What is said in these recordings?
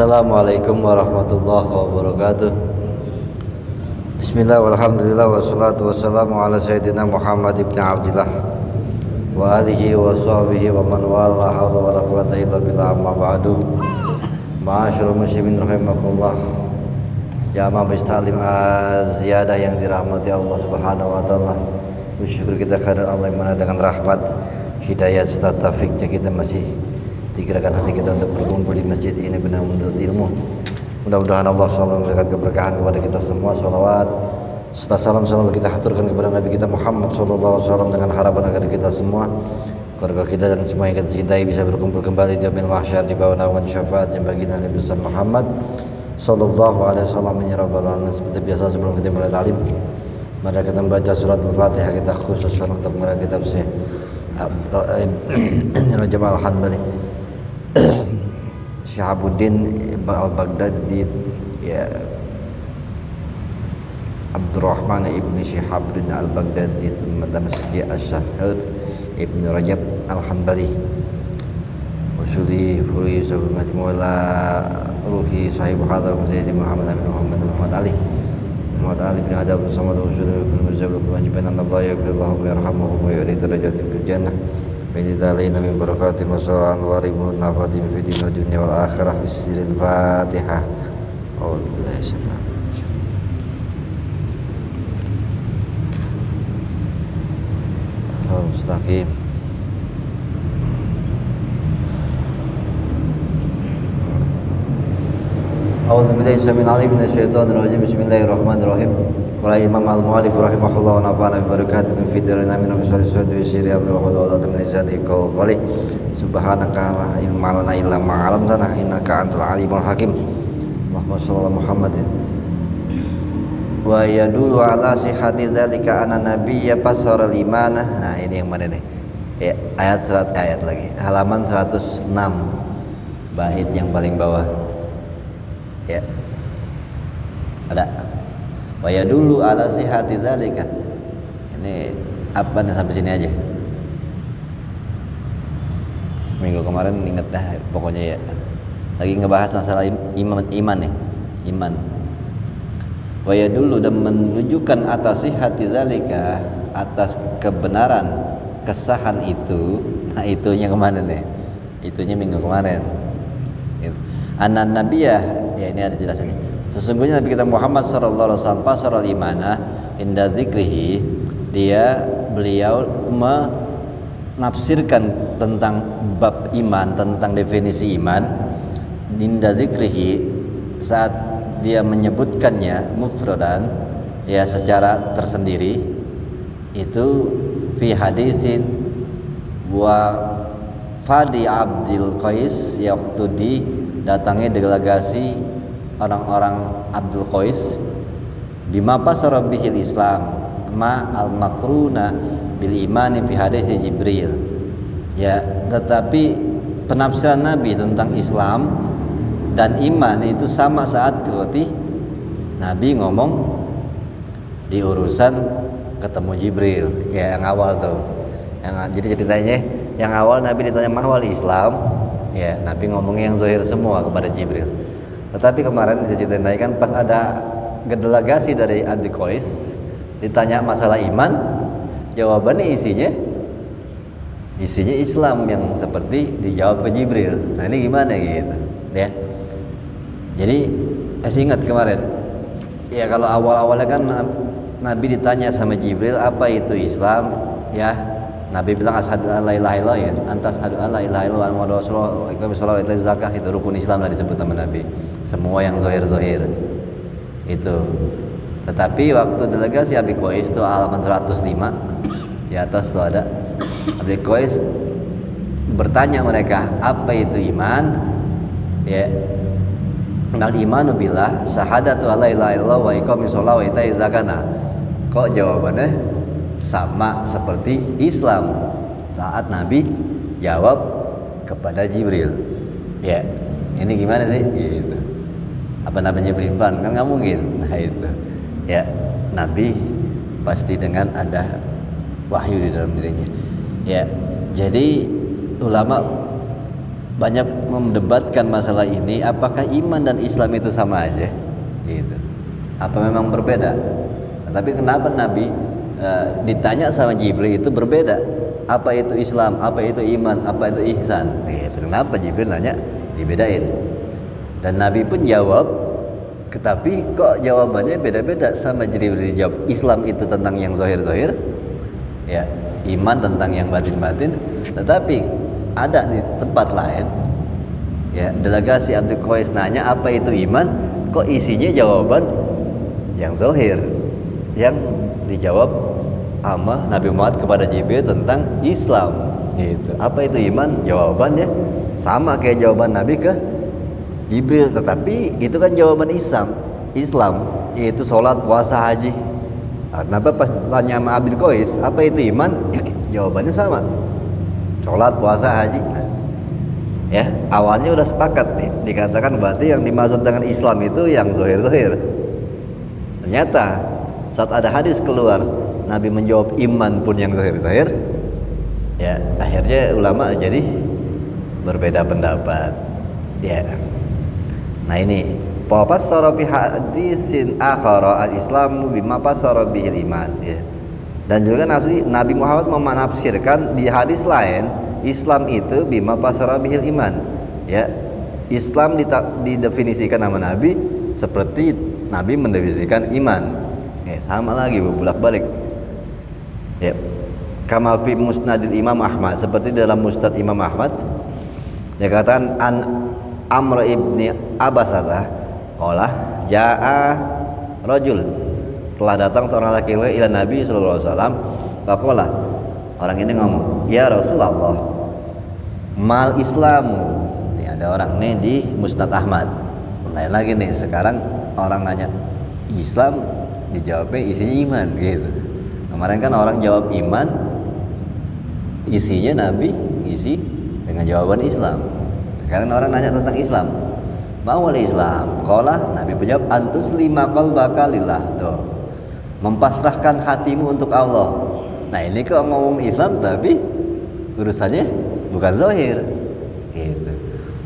Assalamualaikum warahmatullahi wabarakatuh. Bismillah walhamdulillah wassalatu wassalamu ala sayyidina Muhammad ibn Abdillah wa alihi wa sahbihi wa man wala hawla wa la quwwata illa billah, amma ba'du. Ma'asyiral muslimin rahimakumullah. Jamaah Bistalim Az-Ziyadah yang dirahmati Allah Subhanahu wa taala. Bersyukur kita karena Allah yang mendatangkan rahmat, hidayah serta taufiknya kita masih digerakkan hati kita untuk berkumpul di masjid ini benar menuntut ilmu. Mudah-mudahan Allah selalu memberikan keberkahan kepada kita semua. Sholawat serta salam selalu kita haturkan kepada Nabi kita Muhammad SAW dengan harapan agar kita semua, keluarga kita dan semua yang kita cintai bisa berkumpul kembali di yaumil mahsyar di bawah naungan syafaat yang bagi Nabi besar Muhammad SAW. Ya Rabbal Alamin. Seperti biasa sebelum kita mulai ta'lim, mari kita membaca surat Al-Fatihah. Kita khususkan untuk menerangkan kitab Syekh Rajab Al-Hanbali Syihabuddin Al-Baghdadi, ya, Abdurrahman ibn Syihabuddin Al-Baghdadi Damaski Ash-Shahir ibn Rajab Al-Hanbali Wasuli Furi Sahabat Mula Ruhi Sahibu Hadar Sayyidi Muhammad bin Muhammad Ali bin Adab Samad Wasuli Furi Muzabul Kewajiban Allah Yaqbillahu wa yarhamuhu wa yu'li darajatin fil jannah Bidalaina min barakati masyarakat waribul nafati fi din wa dunya wal akhirah. Bismillahil Fatihah. A'udzubillahi syaitanir rajim. Mustaqim. A'udzubillahi samil alim minasyaitonir rajim. Bismillahirrahmanirrahim. Qala Imam Al-Mu'allif rahimahullah wa nafa'ana bi barakatihi fi dharina min bisyari syiri amri wa qadawat min lisani qawli subhanaka la ilma lana illa ma 'allamtana innaka antal alimul hakim. Allahumma shalli ala Muhammadin. Wa yadullu ala sihhati dzalika anna nabiyya fasara al-imana. Nah, ini yang mana nih? Ya, ayat lagi. Halaman 106. Bait yang paling bawah. Ya. Ada. Waya dulu ala sihati dzalika. Ini apa nih, sampai sini aja. Minggu kemarin inget dah pokoknya ya. Lagi ngebahas masalah iman nih, iman. Waya dulu dan menunjukkan atas sihati dzalika, atas kebenaran kesahan itu. Nah, itunya kemana nih? Itunya minggu kemarin. Anan nabiyah, ya ini ada jelasannya. Sesungguhnya Nabi kita Muhammad sallallahu alaihi wasallam pasal imana inda dzikrihi, beliau menafsirkan tentang bab iman, tentang definisi iman inda dzikrihi, saat dia menyebutkannya mufradan, ya, secara tersendiri, itu fi hadisin wa fadi Abdul Qais, ya, waktu didatangi delegasi orang-orang Abdul Qais, bima pasara bihil Islam ma al makruna bil imani fi hadis Jibril, ya, tetapi penafsiran Nabi tentang Islam dan iman itu sama saat seperti Nabi ngomong di urusan ketemu Jibril, ya, yang awal tuh, jadi ceritanya yang awal Nabi ditanya mahwal Islam, ya, Nabi ngomongnya yang zahir semua kepada Jibril. Tetapi kemarin diceritain kan pas ada delegasi dari Abdul Qais ditanya masalah iman, jawabannya isinya Islam yang seperti dijawab ke Jibril. Nah, ini gimana gitu, ya. Jadi saya ingat kemarin, ya, kalau awal-awalnya kan Nabi ditanya sama Jibril apa itu Islam, ya, Nabi bilang asyhadu an la ilaha illallah, ya, antas asyhadu an la ilaha illallah wa muhammadur rasulullah wa iqamis shalah wa itaiz zakah. Itu rukun Islam lah disebut sama Nabi. Semua yang zahir itu. Tetapi waktu delegasi Abi Qais itu halaman 105 di atas tuh ada, Abi Qais bertanya mereka apa itu iman, ya, al imanu billah syahadatu alla ilaha illallah wa iqamis shalah wa itaiz zakah. Kok jawabannya sama seperti Islam saat Nabi jawab kepada Jibril, ya, ini gimana sih gitu. Apa namanya Jibril kan nggak mungkin. Nah, itu, ya, Nabi pasti dengan ada wahyu di dalam dirinya, ya. Jadi ulama banyak mendebatkan masalah ini, apakah iman dan Islam itu sama aja gitu, apa memang berbeda. Tapi kenapa Nabi ditanya sama Jibril itu berbeda, apa itu Islam, apa itu iman, apa itu ihsan gitu. Kenapa Jibril nanya dibedain, dan Nabi pun jawab, tetapi kok jawabannya beda-beda. Sama Jibril dijawab Islam itu tentang yang zahir-zahir, ya, iman tentang yang batin-batin. Tetapi ada di tempat lain, ya, delegasi Abdul Qais nanya apa itu iman, kok isinya jawaban yang zahir, yang dijawab sama Nabi Muhammad kepada Jibril tentang Islam gitu. Apa itu iman, jawabannya sama kayak jawaban Nabi ke Jibril, tetapi itu kan jawaban Islam yaitu sholat, puasa, haji. Kenapa pas tanya sama Abdul Qais apa itu iman, jawabannya sama, sholat, puasa, haji. Ya, awalnya udah sepakat nih, dikatakan berarti yang dimaksud dengan Islam itu yang zahir-zahir. Ternyata saat ada hadis keluar, Nabi menjawab iman pun yang zahir-zahir, ya akhirnya ulama jadi berbeda pendapat. Ya. Nah ini, fa fassara fi hadisin akhara al-islamu bima fassara bihil iman, ya. Dan juga Nabi Muhammad menafsirkan di hadis lain, Islam itu bima fassara bihil iman, ya. Islam didefinisikan nama Nabi seperti Nabi mendefinisikan iman. Sama lagi bolak-balik. Ya. Kama fi musnadil Imam Ahmad, seperti dalam musnad Imam Ahmad, dia katakan an Amr ibni Abasah qala jaa rajul, telah datang seorang laki-laki ila Nabi sallallahu alaihi wasallam, faqala, orang ini ngomong, ya Rasulullah, mal Islamu. Ini ada orang nih di Musnad Ahmad. Lain lagi nih, sekarang orang nanya Islam, dijawabnya isinya iman gitu. Kemarin kan orang jawab iman, isinya Nabi isi dengan jawaban Islam. Sekarang orang nanya tentang Islam, ma'wal Islam, qala, Nabi menjawab antuslima qalbaka lillah. Tuh, mempasrahkan hatimu untuk Allah. Nah ini kok ngomong Islam tapi urusannya bukan zahir gitu.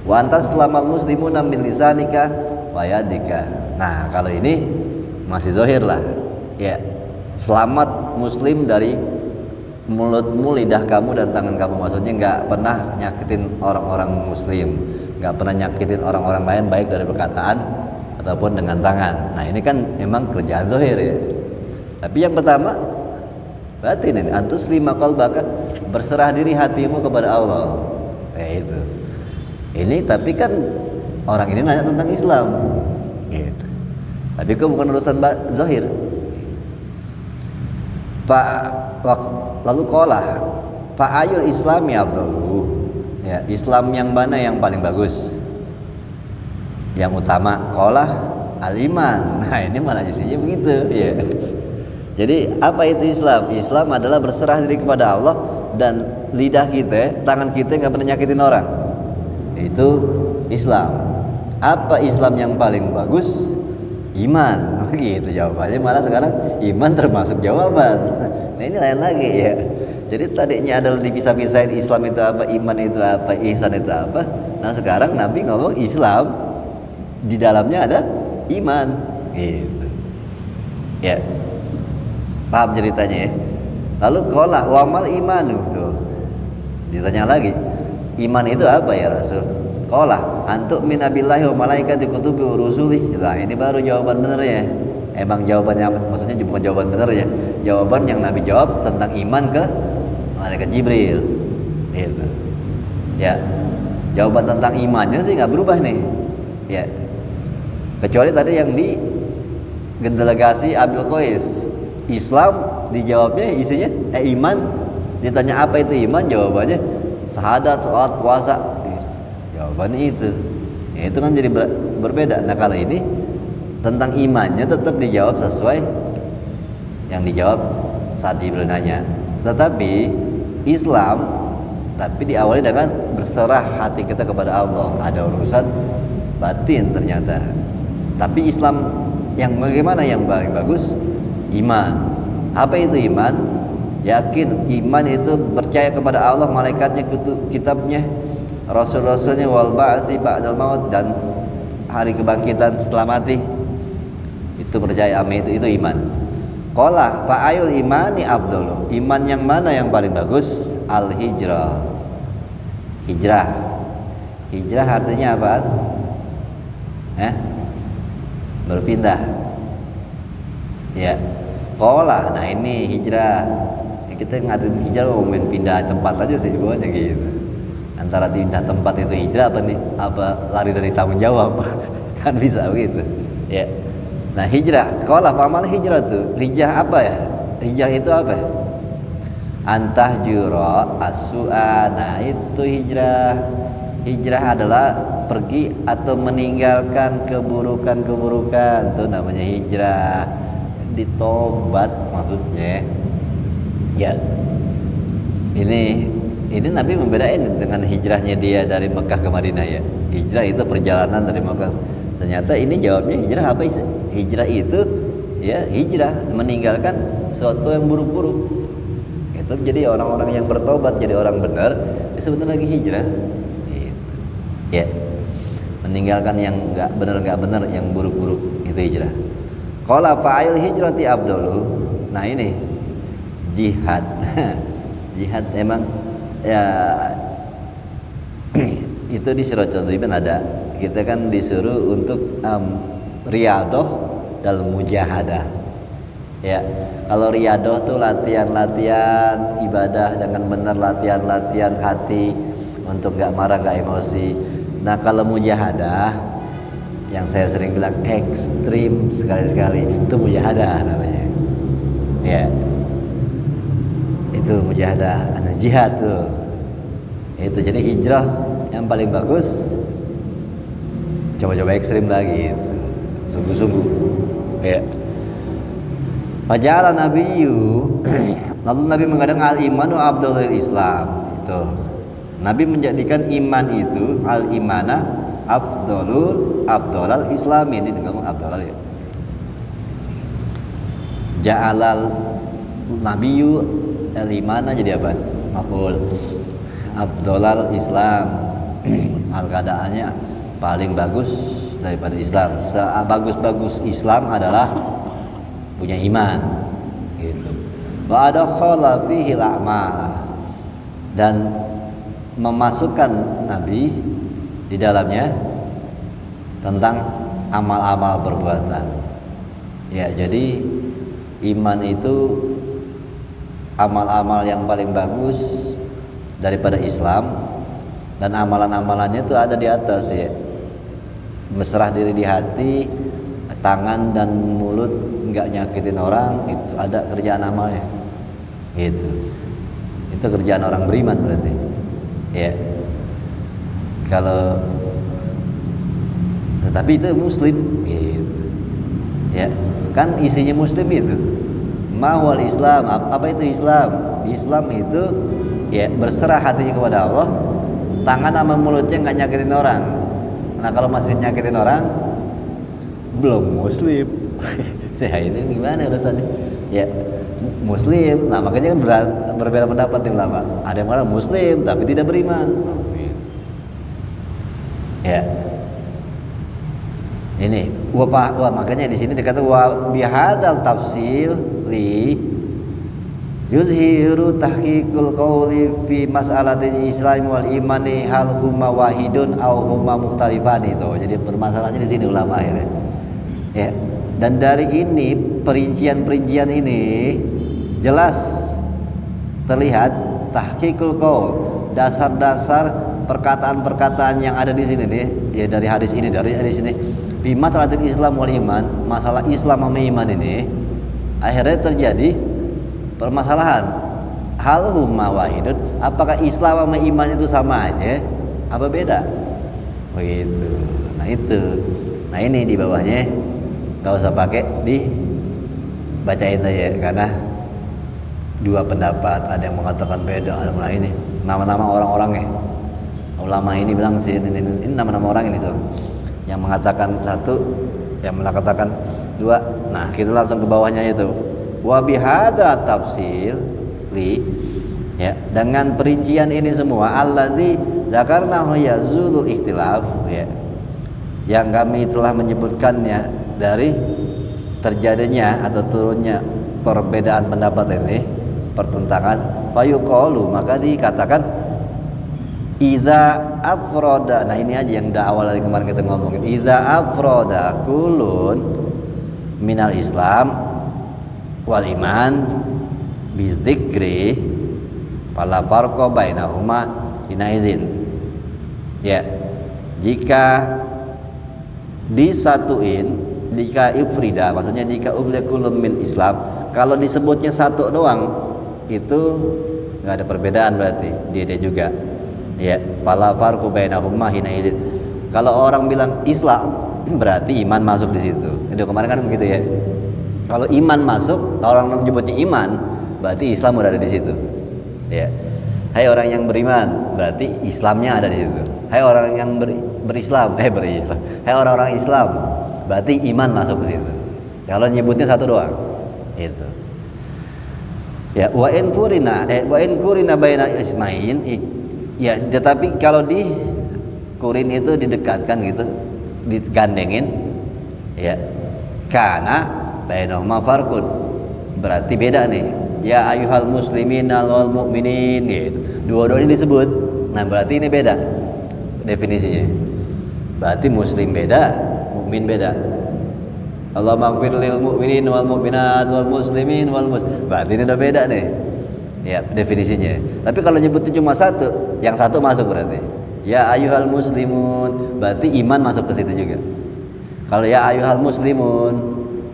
Wa antas lamal muslimuna min lisanika wa yadika. Nah kalau ini masih zahir lah, ya, selamat muslim dari mulutmu, lidah kamu, dan tangan kamu. Maksudnya nggak pernah nyakitin orang-orang muslim, nggak pernah nyakitin orang-orang lain, baik dari perkataan ataupun dengan tangan. Nah ini kan memang kerjaan zahir, ya. Tapi yang pertama batin ini, antus lima qalbaka, berserah diri hatimu kepada Allah. Itu. Ini tapi kan orang ini nanya tentang Islam, gitu. Tapi kok bukan urusan zahir. Lalu qala fa ayul islami afdalu, ya, Islam yang mana yang paling bagus, yang utama? Qala al iman. Nah ini malah isinya begitu, ya. Jadi apa itu Islam? Islam adalah berserah diri kepada Allah, dan lidah kita, tangan kita nggak pernah nyakitin orang. Itu Islam. Apa Islam yang paling bagus? Iman. Gitu jawabannya. Malah sekarang iman termasuk jawaban. Nah ini lain lagi, ya. Jadi tadinya adalah dipisah-pisahin Islam itu apa, iman itu apa, ihsan itu apa. Nah sekarang Nabi ngomong Islam, di dalamnya ada iman, gitu. Ya, paham ceritanya, ya. Lalu qala wa mal imanu, tuh. Ditanya lagi, iman itu apa ya Rasul? Qala antuk minabillahi wa malaikati kutubi wa rusulih. Nah ini baru jawaban benernya. Emang jawabannya, maksudnya bukan jawaban bener, ya. Jawaban yang Nabi jawab tentang iman ke malaikat Jibril, gitu. Ya, jawaban tentang imannya sih nggak berubah nih, ya. Kecuali tadi yang di delegasi Abdul Qais, Islam dijawabnya isinya iman. Ditanya apa itu iman, jawabannya syahadat, sholat, puasa. Jawabannya itu. Ya, itu kan jadi berbeda. Nah kalau ini tentang imannya tetap dijawab sesuai yang dijawab saat Jibril nanya. Tetapi Islam tapi diawali dengan berserah hati kita kepada Allah. Ada urusan batin ternyata. Tapi Islam yang bagaimana yang paling bagus? Iman. Apa itu iman? Yakin. Iman itu percaya kepada Allah, malaikatnya, kitabnya, rasul-rasulnya, wal ba'tsi ba'dal maut, dan hari kebangkitan setelah mati. Itu percaya amin, itu iman. Qala fa ayul imani afdalu, iman yang mana yang paling bagus? Al hijrah. Hijrah artinya apa? Berpindah. Ya. Qala, nah ini hijrah. Kita ngatain hijrah main pindah tempat aja sih pokoknya gitu. Antara pindah tempat itu hijrah apa lari dari tanggung jawab. Kan bisa begitu. Ya. Nah, hijrah. Qala fa amal hijrah tuh. Hijrah apa ya? Hijrah itu apa? Antah jura as-su'a. Nah, itu hijrah. Hijrah adalah pergi atau meninggalkan keburukan-keburukan. Itu namanya hijrah. Ditobat maksudnya. Ya. Ini Nabi membedain dengan hijrahnya dia dari Mekah ke Madinah ya. Hijrah itu perjalanan dari Mekah. Ternyata ini jawabnya hijrah apa? Hijrah itu ya hijrah meninggalkan sesuatu yang buruk-buruk. Itu jadi orang-orang yang bertobat, jadi orang benar, disebut lagi hijrah. Gitu. Ya. Meninggalkan yang enggak benar, yang buruk-buruk, itu hijrah. Qala fa'il hijrati afdalu. Nah, ini jihad. Jihad emang ya itu di Siratul Iman ada. Kita kan disuruh untuk riyadoh dalam mujahadah. Ya, kalau riyadoh tuh latihan ibadah dengan benar, latihan hati untuk nggak marah, nggak emosi. Nah, kalau mujahadah yang saya sering bilang ekstrim sekali-sekali itu mujahadah namanya. Ya, itu mujahadah, jihad tuh. Itu jadi hijrah yang paling bagus. Coba-coba ekstrim lagi itu. Sungguh-sungguh. Ya. Faja'ala nabiyyu lalu Nabi mengatakan al-imanu afdalul Islam. Itu. Nabi menjadikan iman itu al-imana afdalul Islam. Ini ngomong afdalul ya. Ja'alal nabiyyu al-imana jadi apa? Maf'ul. Afdalul Islam. Hal keadaannya paling bagus daripada Islam. Sebagus-bagus Islam adalah punya iman gitu. Wa adakhala fihi al-a'mal, dan memasukkan Nabi di dalamnya tentang amal-amal perbuatan. Ya, jadi iman itu amal-amal yang paling bagus daripada Islam, dan amalan-amalannya itu ada di atas ya. Mesrah diri di hati, tangan dan mulut nggak nyakitin orang, itu ada kerjaan amalnya. Gitu. Itu kerjaan orang beriman berarti. Ya. Kalau tetapi itu muslim gitu. Ya. Kan isinya muslim itu. Mahwal Islam, apa itu Islam? Islam itu ya berserah hatinya kepada Allah, tangan sama mulutnya nggak nyakitin orang. Nah, kalau masih nyakitin orang belum muslim. Ya ini gimana urusannya? Ya muslim. Nah, makanya kan berbeda pendapat nih ulama. Ada yang orang muslim tapi tidak beriman. Ya. Ini wah makanya di sini dikata wa bihadzal tafsil li yuzhiru tahqiqul qawli fi mas'alatil islam wal imani hal huma wahidun aw huma mukhtalifani. Itu jadi permasalahannya di sini ulama akhirnya. Ya, dan dari ini perincian-perincian ini jelas terlihat tahqiqul qaul, dasar-dasar perkataan-perkataan yang ada di sini nih, ya dari hadis ini, fi mas'alatil islam wal iman, masalah Islam sama iman ini akhirnya terjadi permasalahan. Hal huma wahidun, apakah Islam sama iman itu sama aja apa beda? Begitu. Nah itu. Nah ini di bawahnya nggak usah pakai dibacain aja, karena dua pendapat, ada yang mengatakan beda, ada yang lain. Ini nama-nama orang-orangnya. Ulama ini bilang sih ini nama-nama orang ini tuh. Yang mengatakan satu, yang mengatakan dua. Nah, kita langsung ke bawahnya itu. Wa bihadza tafsil li, ya, dengan perincian ini semua alladzi dzakarnahu yazulul ikhtilaf, ya, yang kami telah menyebutkannya dari terjadinya atau turunnya perbedaan pendapat ini, pertentangan, fayuqalu, maka dikatakan idza afroda. Nah ini aja yang udah awal dari kemarin kita ngomongin, idza afroda kulun minal Islam wal iman bidzikri fala farqa bainahuma hina izin. Ya, jika disatuin, jika ifrida, maksudnya jika ublikulum min Islam, kalau disebutnya satu doang itu nggak ada perbedaan, berarti dia juga, ya, fala farqu bainahuma hina izin. Kalau orang bilang Islam berarti iman masuk di situ. Itu kemarin kan begitu ya. Kalau iman masuk, orang menyebutnya iman, berarti Islam udah ada di situ. Ya. Hai orang yang beriman, berarti Islamnya ada di situ. Hai orang yang berislam. Hai orang-orang Islam, berarti iman masuk ke situ. Kalau nyebutnya satu doang, itu. Ya, wa in kurina baina ismain, ya, tetapi kalau di kurin itu didekatkan gitu, digandengin, ya, karena bainahuma farqun, berarti beda nih. Ya ayyuhal muslimin wal mu'minin, gitu. Dua-duanya disebut. Nah, berarti ini beda definisinya. Berarti muslim beda, mukmin beda. Allah maghfir lil mu'minin wal mu'minat wal muslimin wal berarti ini udah beda nih. Ya, definisinya. Tapi kalau nyebutnya cuma satu, yang satu masuk berarti. Ya ayyuhal muslimun, berarti iman masuk ke situ juga. Kalau ya ayyuhal muslimun,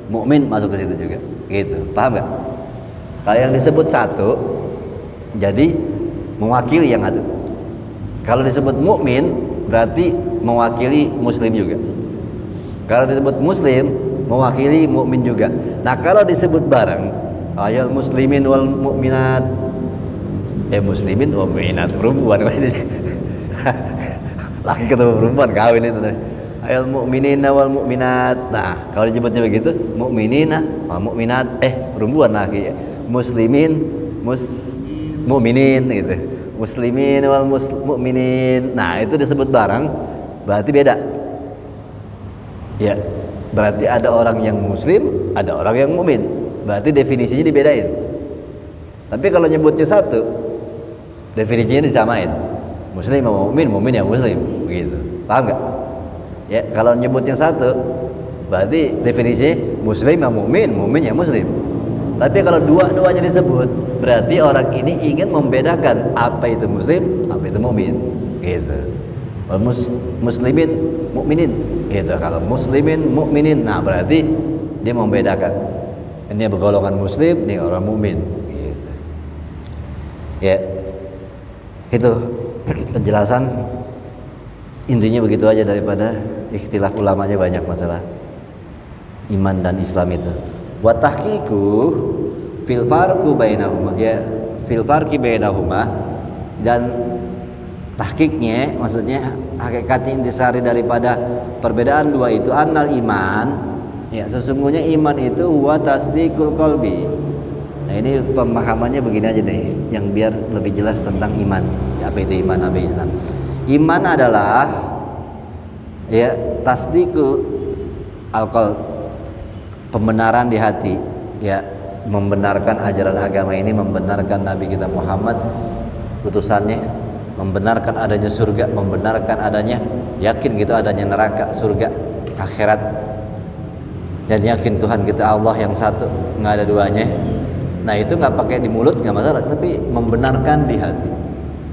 mukmin masuk ke situ juga. Gitu. Paham enggak? Kalau yang disebut satu, jadi mewakili yang satu. Kalau disebut mukmin, berarti mewakili muslim juga. Kalau disebut muslim, mewakili mukmin juga. Nah, kalau disebut bareng, ayal muslimin wal mukminat, muslimin wal mukminat, perempuan laki ketemu perempuan, kawin itu. Ayal mukminin wal mukminat. Nah, kalau disebutnya begitu, mukminina wal mukminat, perempuan laki. Muslimin mukminin gitu. Muslimin wal mukminin. Nah, itu disebut bareng, berarti beda. Ya, berarti ada orang yang muslim, ada orang yang mukmin. Berarti definisinya dibedain. Tapi kalau nyebutnya satu, definisinya disamain. Muslim sama mukmin, mukmin yang muslim, begitu. Paham enggak? Ya, kalau nyebutnya satu, berarti definisinya muslim sama mukmin, mukmin yang muslim. Tapi kalau dua-duanya disebut, berarti orang ini ingin membedakan apa itu muslim, apa itu mukmin, gitu. Muslimin, mukminin, gitu. Kalau muslimin, mukminin, nah berarti dia membedakan. Ini bergolongan muslim, ini orang mukmin, gitu. Ya, itu penjelasan intinya begitu aja, daripada ikhtilaf ulamanya banyak masalah iman dan Islam itu. Wa tahqiqu fil farqu bainahuma, ya, fil farqi bainahuma, dan tahqiqnya maksudnya hakikatnya intisari daripada perbedaan dua itu, annal iman, ya, sesungguhnya iman itu huwa tasdiqul qalbi. Nah, ini pemahamannya begini aja deh, yang biar lebih jelas tentang iman. Ya, apa itu iman, apa Islam? Iman adalah, ya, tasdiqu al-qalb, pembenaran di hati, ya, membenarkan ajaran agama ini, membenarkan Nabi kita Muhammad utusannya, membenarkan adanya surga, membenarkan adanya, yakin gitu adanya neraka, surga, akhirat, dan yakin Tuhan kita Allah yang satu, nggak ada duanya. Nah, itu nggak pakai di mulut nggak masalah, tapi membenarkan di hati,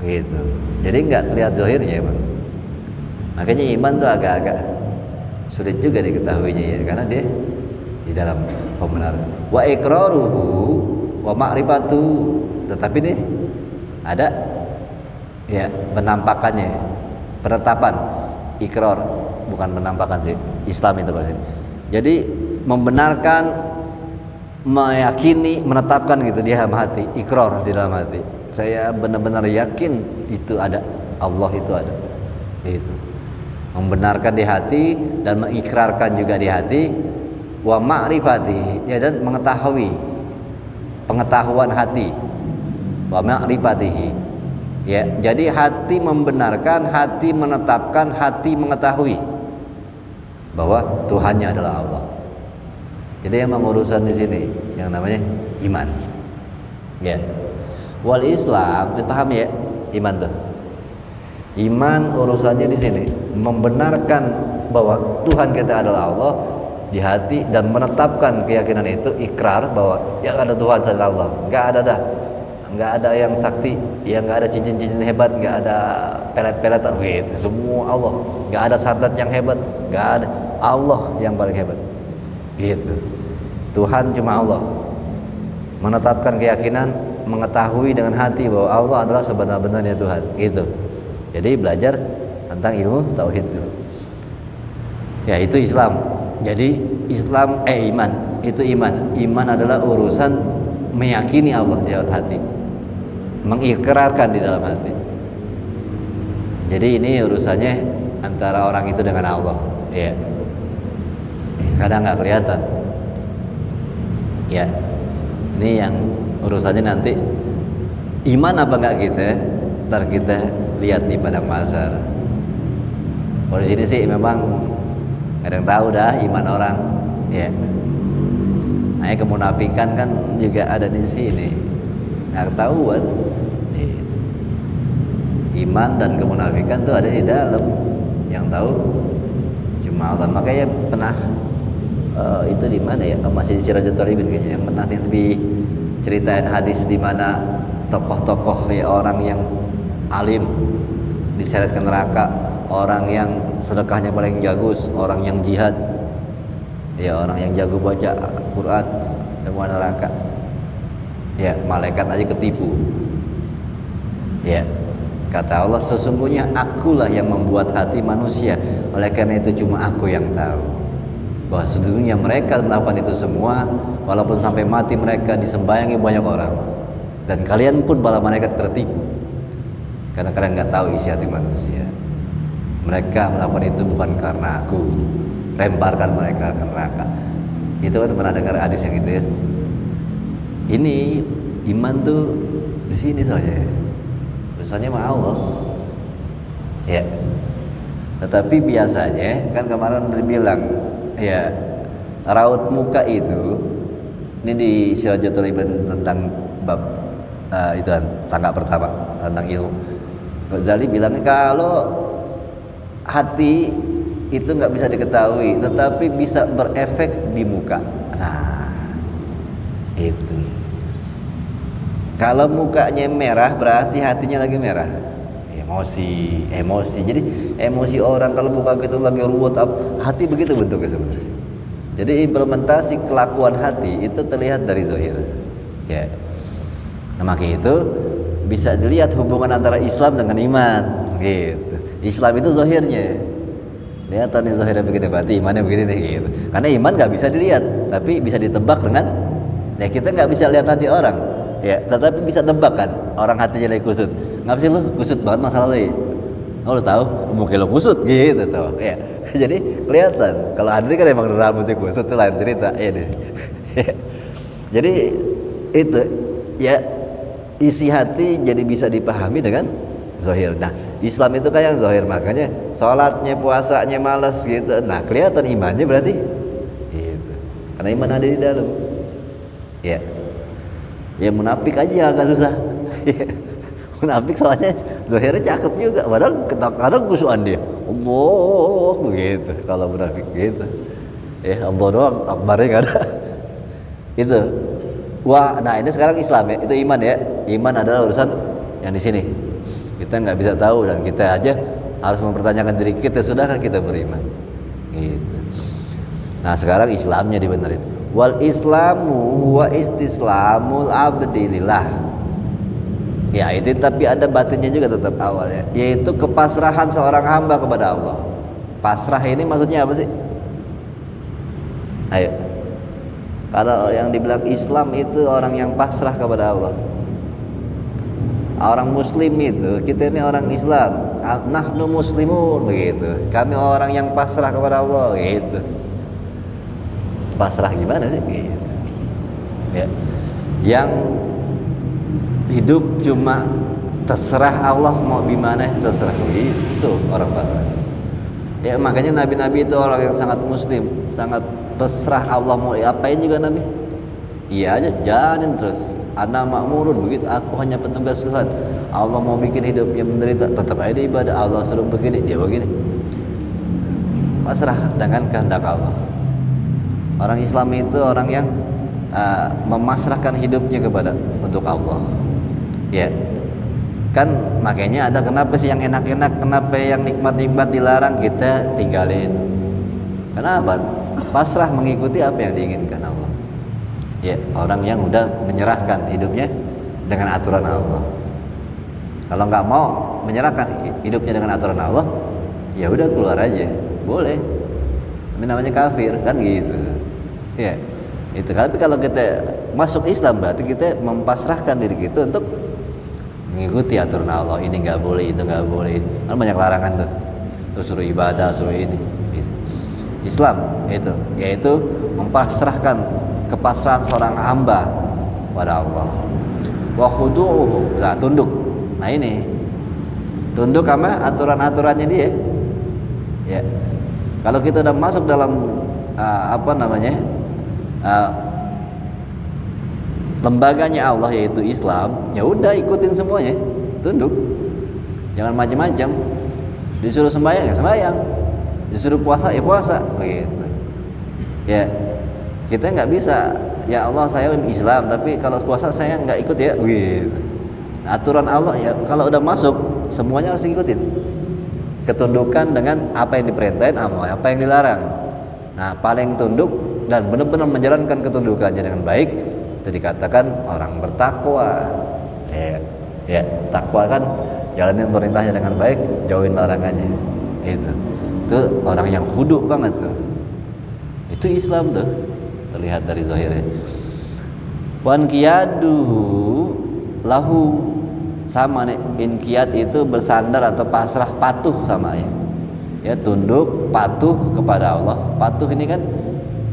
gitu. Jadi nggak terlihat zahirnya, Bang. Makanya iman tuh agak-agak sulit juga diketahuinya, ya, karena dia di dalam pembenaran. Wa iqraruhu wa ma'rifatu, tetapi nih ada, ya, penampakannya, penetapan. Ikrar bukan penampakan sih, Islam itu pasti. Jadi membenarkan, meyakini, menetapkan gitu di dalam hati, ikrar di dalam hati. Saya benar-benar yakin itu ada, Allah itu ada. Itu. Membenarkan di hati dan mengikrarkan juga di hati. Wa ma'rifati, ya, dan mengetahui, pengetahuan hati. Wa ma'rifatihi, Ya, jadi hati membenarkan, hati menetapkan, hati mengetahui bahwa Tuhannya adalah Allah. Jadi emang urusan di sini yang namanya iman. Ya. Wal Islam, dipahami ya, iman tuh. Iman urusannya di sini membenarkan bahwa Tuhan kita adalah Allah di hati dan menetapkan keyakinan itu, ikrar bahwa yang ada Tuhan adalah Allah. Nggak ada yang sakti, yang nggak ada cincin-cincin hebat, nggak ada pelet-peletan, gitu. Semua Allah. Nggak ada santet yang hebat, nggak ada, Allah yang paling hebat. Gitu. Tuhan cuma Allah. Menetapkan keyakinan, mengetahui dengan hati bahwa Allah adalah sebenar-benarnya Tuhan. Gitu. Jadi belajar tentang ilmu tauhid itu. Ya, itu Islam. Jadi Islam iman, itu iman. Iman adalah urusan meyakini Allah di dalam hati, mengikrarkan di dalam hati. Jadi ini urusannya antara orang itu dengan Allah. Ya. Kadang nggak kelihatan. Ya. Ini yang urusannya nanti iman apa enggak kita, ntar kita lihat di padang mahsyar. Kalau di sini sih memang kadang tahu dah iman orang, ya. Nah, kemunafikan kan juga ada di sini, nggak ketahuan. Iman dan kemunafikan tuh ada di dalam, yang tahu cuma Allah. Makanya pernah itu di mana ya? Masih di Sirajul Talibin kayaknya, yang pernah lebih ceritain hadis di mana tokoh-tokoh ya, orang yang alim diseret ke neraka, orang yang sedekahnya paling jagus, orang yang jihad, ya orang yang jago baca Quran, semua neraka. Ya, malaikat aja ketipu. Ya, kata Allah, sesungguhnya akulah yang membuat hati manusia, oleh karena itu cuma aku yang tahu bahwa sesungguhnya mereka melakukan itu semua, walaupun sampai mati mereka disembayangi banyak orang, dan kalian pun malah mereka tertipu karena kalian nggak tahu isi hati manusia. Mereka melakukan itu bukan karena aku, lemparkan mereka ke neraka. Itu kan pernah dengar hadis yang itu ya. Ini iman tuh di sini saja. Urusannya sama Allah. Ya. Tetapi biasanya kan kemarin dibilang ya, raut muka itu ini di Sirajul Talibin tentang bab itu kan tangga pertama tentang ilmu. Ghazali bilang kalau hati itu nggak bisa diketahui, tetapi bisa berefek di muka. Nah, itu. Kalau mukanya merah berarti hatinya lagi merah. Emosi. Jadi emosi orang kalau muka kita lagi ruwet, hati begitu bentuknya sebenarnya. Jadi implementasi kelakuan hati itu terlihat dari zahir. Ya. Nah, makanya itu bisa dilihat hubungan antara Islam dengan iman. Gitu. Islam itu zahirnya. Kelihatan nih zahirnya begini, berarti imannya begini nih gitu. Karena iman nggak bisa dilihat, tapi bisa ditebak dengan, ya kita nggak bisa lihat hati orang, ya, tetapi bisa tebak kan orang hatinya lagi kusut. Nggak sih lu kusut banget masalah lu? Oh, lu tahu mungkin lu kusut gitu tuh, ya. Jadi kelihatan. Kalau Andri kan emang rambutnya kusut tuh lain cerita, ya deh. Jadi itu ya, isi hati jadi bisa dipahami dengan zahir. Nah, Islam itu kan yang zahir, makanya sholatnya, puasanya malas gitu. Nah, kelihatan imannya berarti gitu. Karena iman ada di dalam. Ya. Ya munafik aja agak susah. Munafik soalnya zahirnya cakep juga, padahal kadang kusuan dia. Allah begitu kalau munafik gitu. Allah doang, akbarnya enggak ada. Itu. Wah, nah ini sekarang Islam ya, itu iman ya. Iman adalah urusan yang di sini. Kita nggak bisa tahu dan kita aja harus mempertanyakan diri kita, sudahkah kita beriman? Gitu. Nah sekarang Islamnya dibenerin. Wal Islamu huwa istislamul abdi lillah. Ya itu, tapi ada batinnya juga tetap awalnya, yaitu kepasrahan seorang hamba kepada Allah. Pasrah ini maksudnya apa sih? Ayo. Kalau yang dibilang Islam itu orang yang pasrah kepada Allah. Orang muslim itu, kita ini orang Islam, nahnu muslimun begitu. Kami orang yang pasrah kepada Allah gitu. Pasrah gimana sih? Gitu. Ya. Yang hidup cuma terserah Allah mau gimana, terserah. Itu orang pasrah. Ya makanya nabi-nabi itu orang yang sangat muslim, sangat terserah Allah mau apain juga nabi. Iya aja, jalanin terus. Ana makmurun, begitu aku hanya petugas Tuhan. Allah mau bikin hidupnya menderita, tetap aja ibadah. Allah suruh begini, dia begini. Pasrah dengan kehendak Allah. Orang Islam itu orang yang memasrahkan hidupnya kepada untuk Allah. Ya, kan makanya ada kenapa sih yang enak-enak, kenapa yang nikmat-nikmat dilarang kita tinggalin? Kenapa? Pasrah mengikuti apa yang diinginkan Allah. Ya, orang yang udah menyerahkan hidupnya dengan aturan Allah. Kalau nggak mau menyerahkan hidupnya dengan aturan Allah, ya udah keluar aja, boleh. Tapi namanya kafir kan gitu. Ya, itu. Tapi kalau kita masuk Islam berarti kita mempasrahkan diri kita untuk mengikuti aturan Allah. Ini nggak boleh, itu nggak boleh. Kan banyak larangan tuh. Terus suruh ibadah, suruh ini. Islam itu, yaitu mempasrahkan kepasrahan seorang hamba pada Allah. Wa khudu'uhu, nah tunduk. Nah ini tunduk sama aturan-aturannya dia. Ya. Kalau kita udah masuk dalam lembaganya Allah yaitu Islam, ya udah ikutin semuanya, tunduk. Jangan macam-macam. Disuruh sembahyang ya sembahyang, disuruh puasa ya puasa, begitu. Ya, kita nggak bisa. Ya Allah saya Islam, tapi kalau puasa saya nggak ikut ya, begitu. Nah, aturan Allah ya kalau udah masuk semuanya harus diikutin. Ketundukan dengan apa yang diperintahkan, apa yang dilarang. Nah, paling tunduk dan benar-benar menjalankan ketundukannya dengan baik itu dikatakan orang bertakwa. Ya, takwa kan jalanin perintahnya dengan baik, jauhin larangannya. Itu orang yang khudu banget tuh. Itu Islam tuh, terlihat dari zahirnya. Wan qiyadu lahu, sama nih, inqiyad itu bersandar atau pasrah, patuh sama ya, tunduk, patuh kepada Allah. Patuh ini kan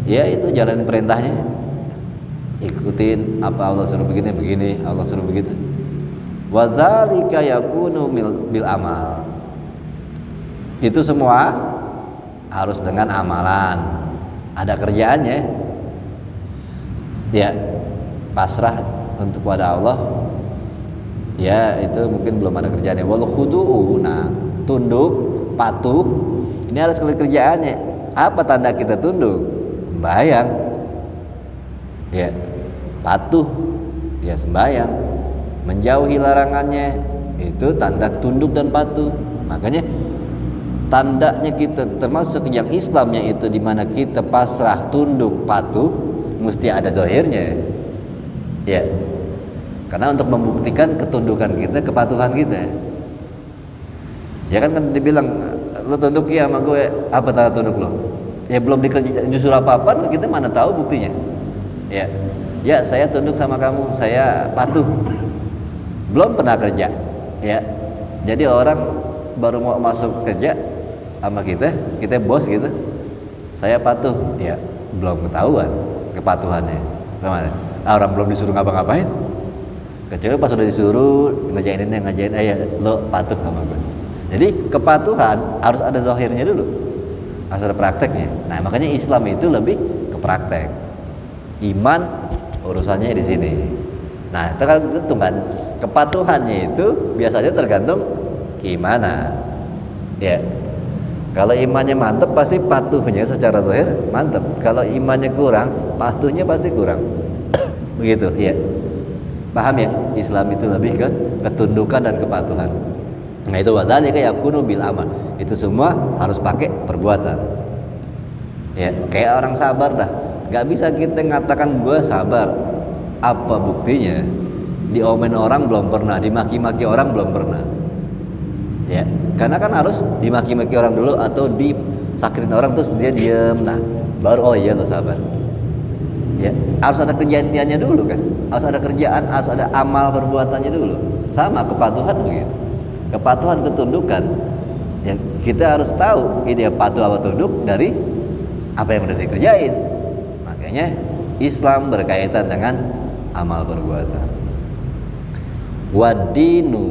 ya itu jalanin perintahnya, ikutin apa Allah suruh begini, Allah suruh begitu. Wa dzalika yakunu bil amal. Itu semua harus dengan amalan, ada kerjaannya. Ya, pasrah untuk kepada Allah. Ya, itu mungkin belum ada kerjaannya. Wal khudu'u, nah, tunduk, patuh. Ini harus kerjaannya. Apa tanda kita tunduk? Sembahyang. Ya, patuh. Ya, sembahyang. Menjauhi larangannya, itu tanda tunduk dan patuh. Makanya tandanya kita termasuk yang Islamnya itu di mana kita pasrah, tunduk, patuh, mesti ada zahirnya. Ya. Karena untuk membuktikan ketundukan kita, kepatuhan kita. Ya kan dibilang lo tunduk ya sama gue, apa tanda tunduk lo? Ya belum dikerjain justru apa-apa, kita mana tahu buktinya. Ya. Ya, saya tunduk sama kamu, saya patuh. Belum pernah kerja. Ya. Jadi orang baru mau masuk kerja sama kita bos gitu. Saya patuh, ya belum ketahuan kepatuhannya. Gimana? Orang belum disuruh ngapa-ngapain. Kecuali pas sudah disuruh ngerjain ini, lo patuh sama gue. Jadi kepatuhan harus ada zahirnya dulu, harus ada prakteknya. Nah makanya Islam itu lebih ke Iman urusannya di sini. Nah tergantung kan, kepatuhannya itu biasanya tergantung keimanan. Ya, kalau imannya mantap pasti patuhnya secara zahir mantap. Kalau imannya kurang, patuhnya pasti kurang. Begitu, ya. Paham ya? Islam itu lebih ke ketundukan dan kepatuhan. Nah itu wadzalika yakunu bil amal. Itu semua harus pakai perbuatan. Ya, kayak orang sabar dah. Gak bisa kita ngatakan gue sabar. Apa buktinya? Diomen orang belum pernah, dimaki-maki orang belum pernah. Ya, karena kan harus dimaki-maki orang dulu atau disakitin orang terus dia diem. Nah, baru oh iya lo sabar. Ya, harus ada kejadiannya dulu kan. Harus ada kerjaan, harus ada amal perbuatannya dulu. Sama kepatuhan begitu. Kepatuhan, ketundukan. Ya, kita harus tahu ini patuh atau tunduk dari apa yang udah dikerjain. Makanya Islam berkaitan dengan amal perbuatan. Wadinu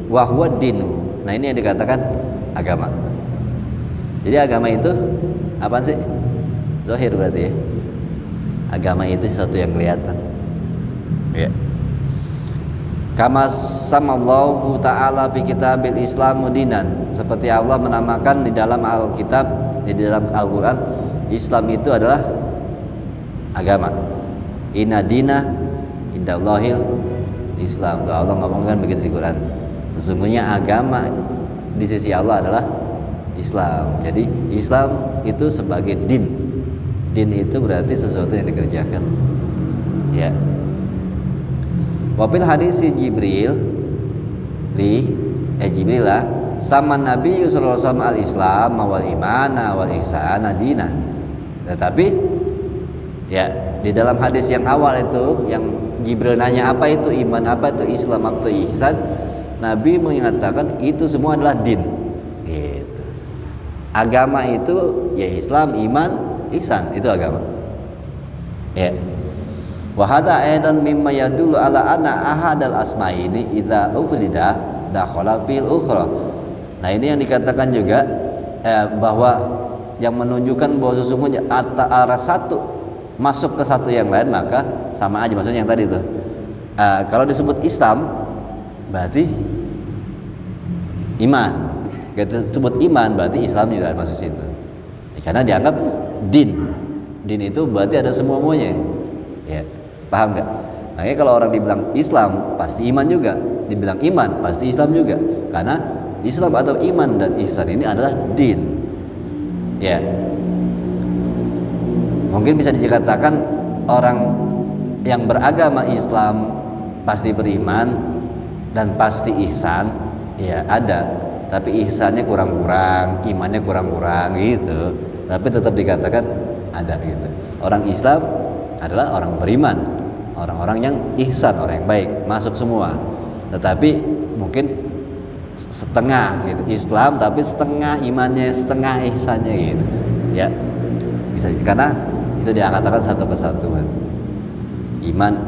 wa huwa dinu. Nah, ini yang dikatakan agama. Jadi agama itu apaan sih? Zahir berarti ya. Agama itu sesuatu yang kelihatan. Ya. Kama samallahu ta'ala fi kitabil Islamu dinan. Seperti Allah menamakan di dalam Alkitab, di dalam Al-Qur'an, Islam itu adalah agama. Inna dina indallahil Islam. Tuh Allah ngomongkan begitu di Quran. Sesungguhnya agama di sisi Allah adalah Islam. Jadi Islam itu sebagai din. Din itu berarti sesuatu yang dikerjakan. Ya. Wafil hadis Jibril Jibril lah sama Nabi sallallahu alaihi wasallam al-Islam wal imana wal ihsan dinan. Tetapi ya di dalam hadis yang awal itu yang Jibril nanya apa itu iman, apa itu Islam, apa itu ihsan, Nabi mengatakan itu semua adalah din. Gitu. Agama itu ya Islam, iman, ihsan, itu agama. Ya. Wa hadza aidan mimma yadullu ala anna ahadal asmaini idza ufrida dakhala fil ukhra. Nah, ini yang dikatakan juga bahwa yang menunjukkan bahwa sesungguhnya antara satu masuk ke satu yang lain maka sama aja, maksudnya yang tadi itu. Kalau disebut Islam berarti iman. Kita sebut iman berarti Islam juga masuk situ. Karena dianggap din. Din itu berarti ada semuanya. Ya. Paham nggak? Makanya kalau orang dibilang Islam pasti iman juga, dibilang iman pasti Islam juga, karena Islam atau iman dan ihsan ini adalah din. Ya, mungkin bisa dikatakan orang yang beragama Islam pasti beriman dan pasti ihsan, ya ada, tapi ihsannya kurang-kurang, imannya kurang-kurang gitu, tapi tetap dikatakan ada gitu. Orang Islam adalah orang beriman, orang-orang yang ihsan, orang yang baik, masuk semua. Tetapi mungkin setengah gitu, Islam tapi setengah imannya, setengah ihsannya gitu. Ya. Bisa karena itu dikatakan satu kesatuan. Iman,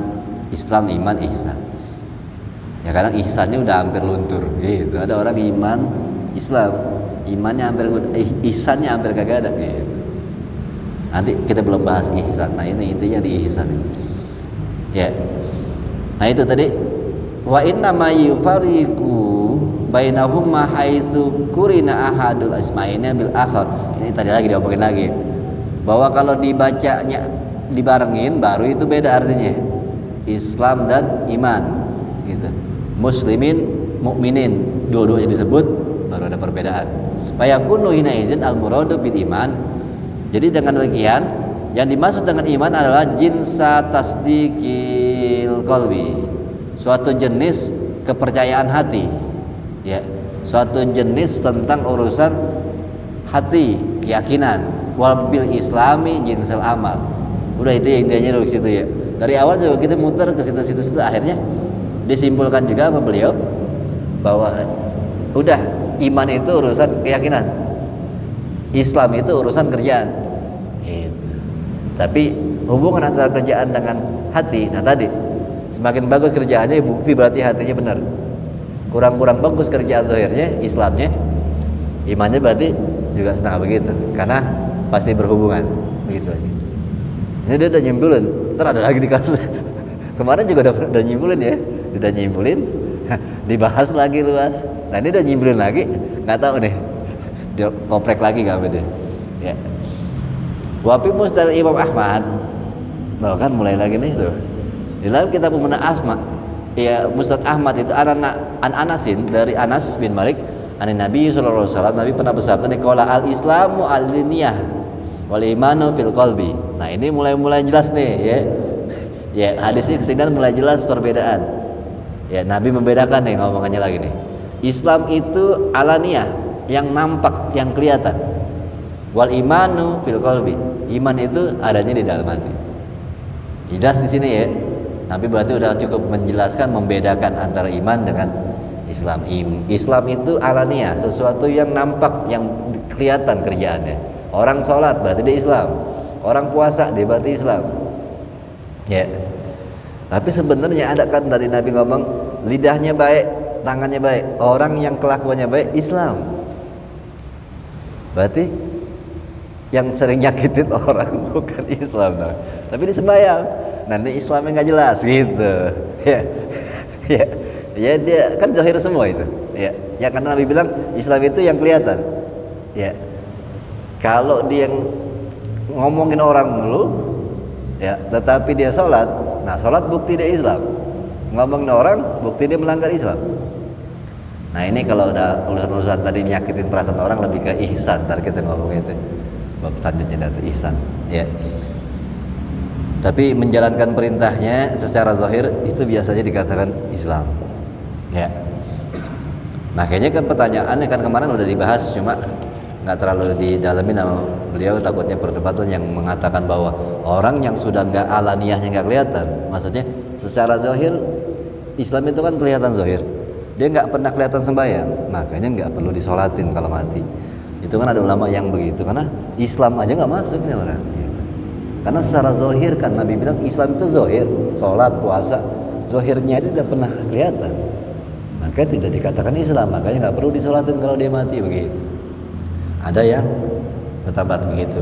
Islam, iman, ihsan. Ya kadang ihsannya udah hampir luntur gitu. Ada orang iman, Islam, imannya hampir luntur, ihsannya hampir kagak ada gitu. Nanti kita belum bahas ihsan. Nah, ini intinya di ihsan ini. Ya. Nah, itu tadi wa inna ma yufariqu bainahum ma haitsu qurina ahadul asma'ina bil akhar. Ini tadi lagi diomongin lagi. Bahwa kalau dibacanya dibarengin baru itu beda artinya. Islam dan iman gitu. Muslimin, mukminin, dua-duanya disebut baru ada perbedaan. Fa yakunu hina idzin al muradu bil iman. Jadi dengan demikian yang dimaksud dengan iman adalah jinsa tasdiqil qalbi, suatu jenis kepercayaan hati, ya, suatu jenis tentang urusan hati, keyakinan. Wal bil islami jinsal amal. Udah itu intinya dari situ ya. Dari awal juga kita muter ke situ-situ, akhirnya disimpulkan juga sama beliau bahwa udah iman itu urusan keyakinan, Islam itu urusan kerjaan gitu. Tapi hubungan antara kerjaan dengan hati, nah tadi semakin bagus kerjaannya bukti berarti hatinya benar. Kurang-kurang bagus kerjaan zahirnya, Islamnya, imannya berarti juga setengah begitu, karena pasti berhubungan begitu aja. Ini dia udah nyimpulin, ntar ada lagi di kasus. Kemarin juga udah nyimpulin ya, udah nyimpulin, dibahas lagi luas. Nah ini udah nyimpulin lagi, nggak tahu nih, dia koprek lagi nggak beda. Ya. Wafi Musnad Imam Ahmad, loh kan mulai lagi nih tuh. Di dalam kitab Pemenang Asma, ya Musnad Ahmad itu an Anasin dari Anas bin Malik, an Nabi sallallahu alaihi wasallam, Nabi pernah bersabda nih, qala al Islamu al-liniyah wal imanu fil qalbi. Nah ini mulai jelas nih ya. Ya hadisnya kesini mulai jelas perbedaan. Ya Nabi membedakan nih ngomongannya lagi nih. Islam itu alaniyah, yang nampak, yang kelihatan. Wal imanu fil qalbi. Iman itu adanya di dalam hati. Jelas di sini ya. Nabi berarti udah cukup menjelaskan, membedakan antara iman dengan Islam. Islam itu alaniyah, sesuatu yang nampak, yang kelihatan kerjaannya. Orang sholat berarti dia Islam. Orang puasa dia berarti Islam. Ya. Tapi sebenarnya ada kan dari Nabi ngomong lidahnya baik, tangannya baik, orang yang kelakuannya baik Islam. Berarti yang sering nyakitin orang bukan Islam, nah. Tapi di sembahyang, nanti Islamnya nggak jelas gitu. Ya, ya, ya dia kan zahir semua itu. Ya, ya karena Nabi bilang Islam itu yang kelihatan. Ya, kalau dia ngomongin orang mulu, ya, tetapi dia sholat, nah sholat bukti dia Islam. Ngomongin orang, bukti dia melanggar Islam. Nah ini kalau udah urusan-urusan tadi nyakitin perasaan orang lebih ke ihsan. Ntar kita ngomongin itu bab selanjutnya itu ihsan. Ya. Tapi menjalankan perintahnya secara zahir itu biasanya dikatakan Islam. Ya. Makanya kan pertanyaannya kan kemarin udah dibahas, cuma nggak terlalu didalami nama beliau, takutnya perdebatan yang mengatakan bahwa orang yang sudah nggak alaniyahnya nggak kelihatan, maksudnya secara zahir Islam itu kan kelihatan zahir, dia nggak pernah kelihatan sembahyang, makanya nggak perlu disolatin kalau mati. Itu kan ada ulama yang begitu, karena Islam aja nggak masuk nih orang. Karena secara zahir kan Nabi bilang Islam itu zahir, sholat, puasa, zahirnya itu udah pernah kelihatan, maka tidak dikatakan Islam, makanya nggak perlu disolatin kalau dia mati begitu. Ada yang bertambat begitu.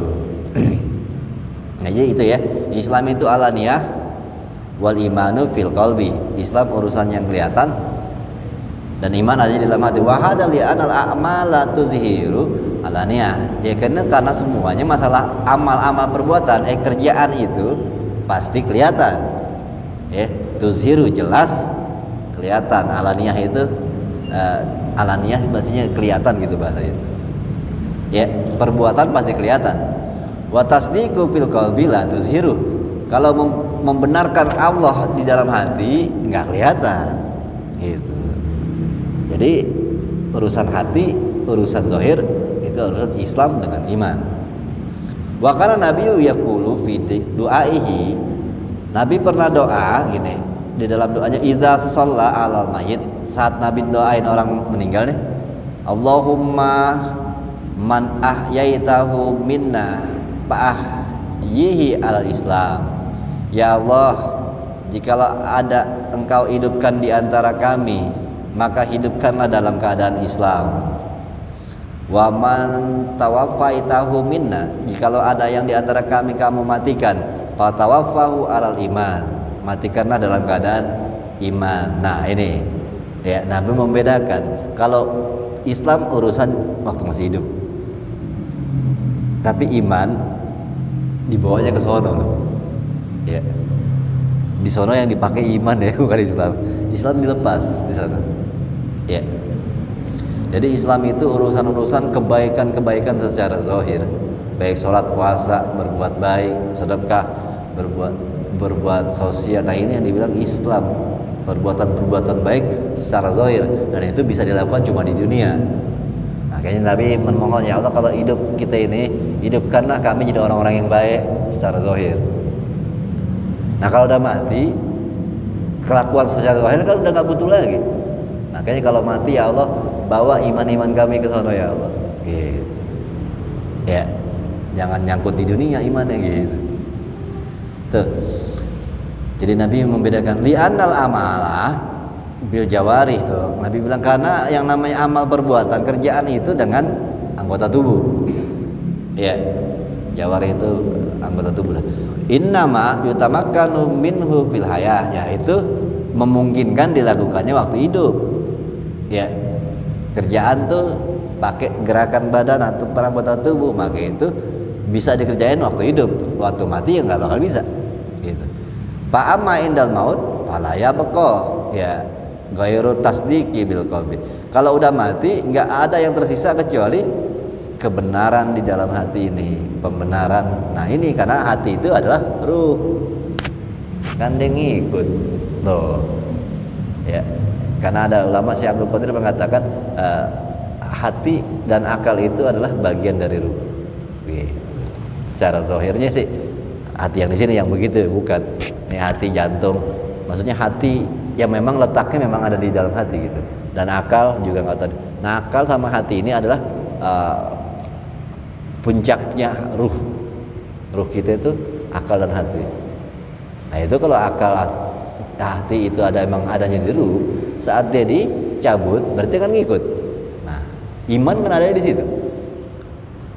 Nah, jadi itu ya, Islam itu alaniyah, wal imanu fil qalbi. Islam urusan yang kelihatan dan iman ada di dalam hati. Wa hadza li anal a'mala tuzhiru alaniyah. Ya karena semuanya masalah amal-amal perbuatan, kerjaan itu pasti kelihatan. Ya, tuzhiru jelas kelihatan, alaniyah itu alaniyah maksudnya kelihatan gitu bahasanya. Ya, perbuatan pasti kelihatan. Wa tasdiqu fil qalbi la tuzhiru. Kalau membenarkan Allah di dalam hati nggak kelihatan gitu. Jadi urusan hati, urusan zahir itu urusan Islam dengan iman. Wa kana nabiyyu yaqulu fi du'aihi. Nabi pernah doa gini di dalam doanya, idza shalla 'alal mayyit, saat Nabi doain orang meninggal nih, Allahumma man ahyaitahu minna fa'ahyihi alal Islam. Ya Allah, jikalau ada Engkau hidupkan di antara kami, maka hidupkanlah dalam keadaan Islam. Wa man tawaffaitahu minna, jikalau ada yang di antara kami kamu matikan, fa tawaffahu alal iman, matikanlah dalam keadaan iman. Nah ini ya, Nabi membedakan kalau Islam urusan waktu masih hidup, tapi iman dibawanya ke sono loh. Ya. Di sono yang dipakai iman ya, bukan Islam. Islam dilepas di sana. Ya. Jadi Islam itu urusan-urusan kebaikan-kebaikan secara zahir, baik sholat, puasa, berbuat baik, sedekah, berbuat sosial. Nah ini yang dibilang Islam, perbuatan-perbuatan baik secara zahir, dan itu bisa dilakukan cuma di dunia. Makanya Nabi memohon, ya Allah, kalau hidup kita ini, hidupkanlah kami jadi orang-orang yang baik secara zahir. Nah kalau udah mati, kelakuan secara zahir kan udah gak butuh lagi. Makanya kalau mati, ya Allah, bawa iman-iman kami ke sana ya Allah. Gitu. Ya, jangan nyangkut di dunia imannya gitu. Tuh. Jadi Nabi membedakan li'annal amala bil jawarih tuh. Nabi bilang karena yang namanya amal perbuatan, kerjaan itu dengan anggota tubuh. Ya. Jawarih itu anggota tubuh. Innama yutamakkanu minhu fil hayah, yaitu memungkinkan dilakukannya waktu hidup. Ya. Kerjaan tuh pakai gerakan badan atau anggota tubuh, maka itu bisa dikerjain waktu hidup. Waktu mati ya nggak bakal bisa. Gitu. Fa amma indal maut fala yabqa, ya ghairu tasdiqi bil qalbi. Kalau udah mati nggak ada yang tersisa kecuali kebenaran di dalam hati ini, pembenaran. Nah ini karena hati itu adalah ruh, kan dia ngikut tuh ya. Karena ada ulama Syekh Abdul Qadir mengatakan hati dan akal itu adalah bagian dari ruh. Secara zahirnya sih hati yang di sini yang begitu, bukan ini hati jantung. Maksudnya hati yang memang letaknya memang ada di dalam hati gitu. Dan akal juga nggak tahu. Nah akal sama hati ini adalah puncaknya ruh. Ruh kita itu akal dan hati. Nah itu kalau akal hati itu emang adanya di ruh, saat dia dicabut berarti kan ngikut. Nah, iman kan ada di situ.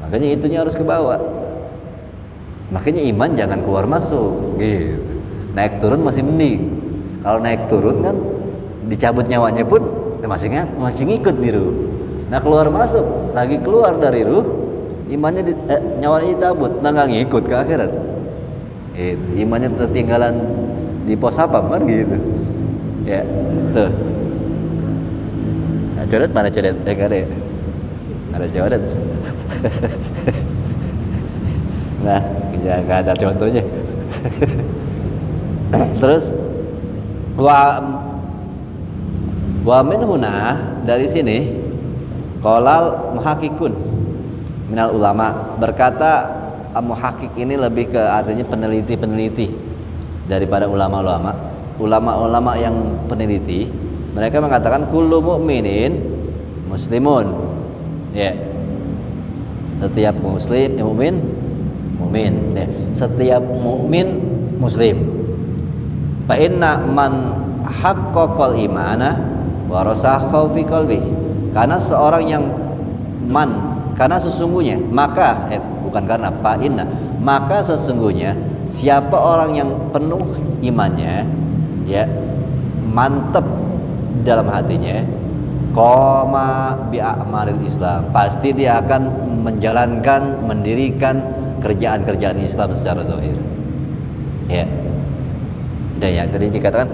Makanya itunya harus ke bawah. Makanya iman jangan keluar masuk gitu. Naik turun masih mending. Kalau naik turun kan dicabut nyawanya pun masih ngikut di ruh. Nah, keluar masuk lagi keluar dari ruh, imannya nyawanya dicabut, nah nggak ngikut ke akhirat. Gitu. Imannya tertinggalan di pos apa kan gitu. Ya, tuh. Nah, coret mana coret? Enggak ada. Ada coret. Nah, ya nggak ada contohnya. Terus wa min huna, dari sini qalal muhakkikun minal ulama, berkata muhakkik ini lebih ke artinya peneliti daripada ulama yang peneliti. Mereka mengatakan kullu mu'minin muslimun, ya, setiap mukmin ya. Setiap mukmin muslim. Fa inna man haqqaqal imana wa rasakha fi qalbi, karena seorang yang karena sesungguhnya, maka sesungguhnya siapa orang yang penuh imannya, ya, mantap dalam hatinya, qoma bi a'malil Islam, pasti dia akan mendirikan kerjaan-kerjaan Islam secara zahir. Ya. Dan yang tadi dikatakan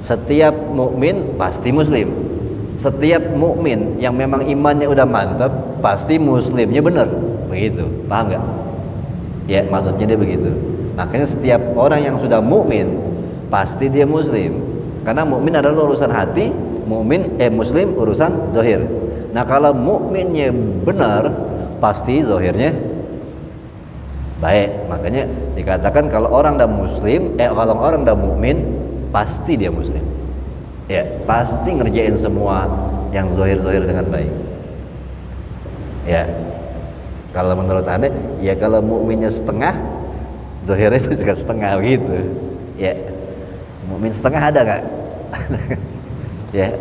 setiap mukmin pasti muslim. Setiap mukmin yang memang imannya udah mantap pasti muslimnya benar, begitu, paham nggak? Ya, maksudnya dia begitu. Makanya setiap orang yang sudah mukmin pasti dia muslim, karena mukmin adalah urusan hati, muslim urusan zahir. Nah, kalau mukminnya benar pasti zahirnya baik. Makanya dikatakan kalau orang udah mukmin pasti dia muslim. Ya, pasti ngerjain semua yang zahir-zahir dengan baik. Ya, kalau menurut Anda, ya kalau mukminnya setengah, zahirnya itu juga setengah gitu. Ya, mukmin setengah ada nggak? Ya,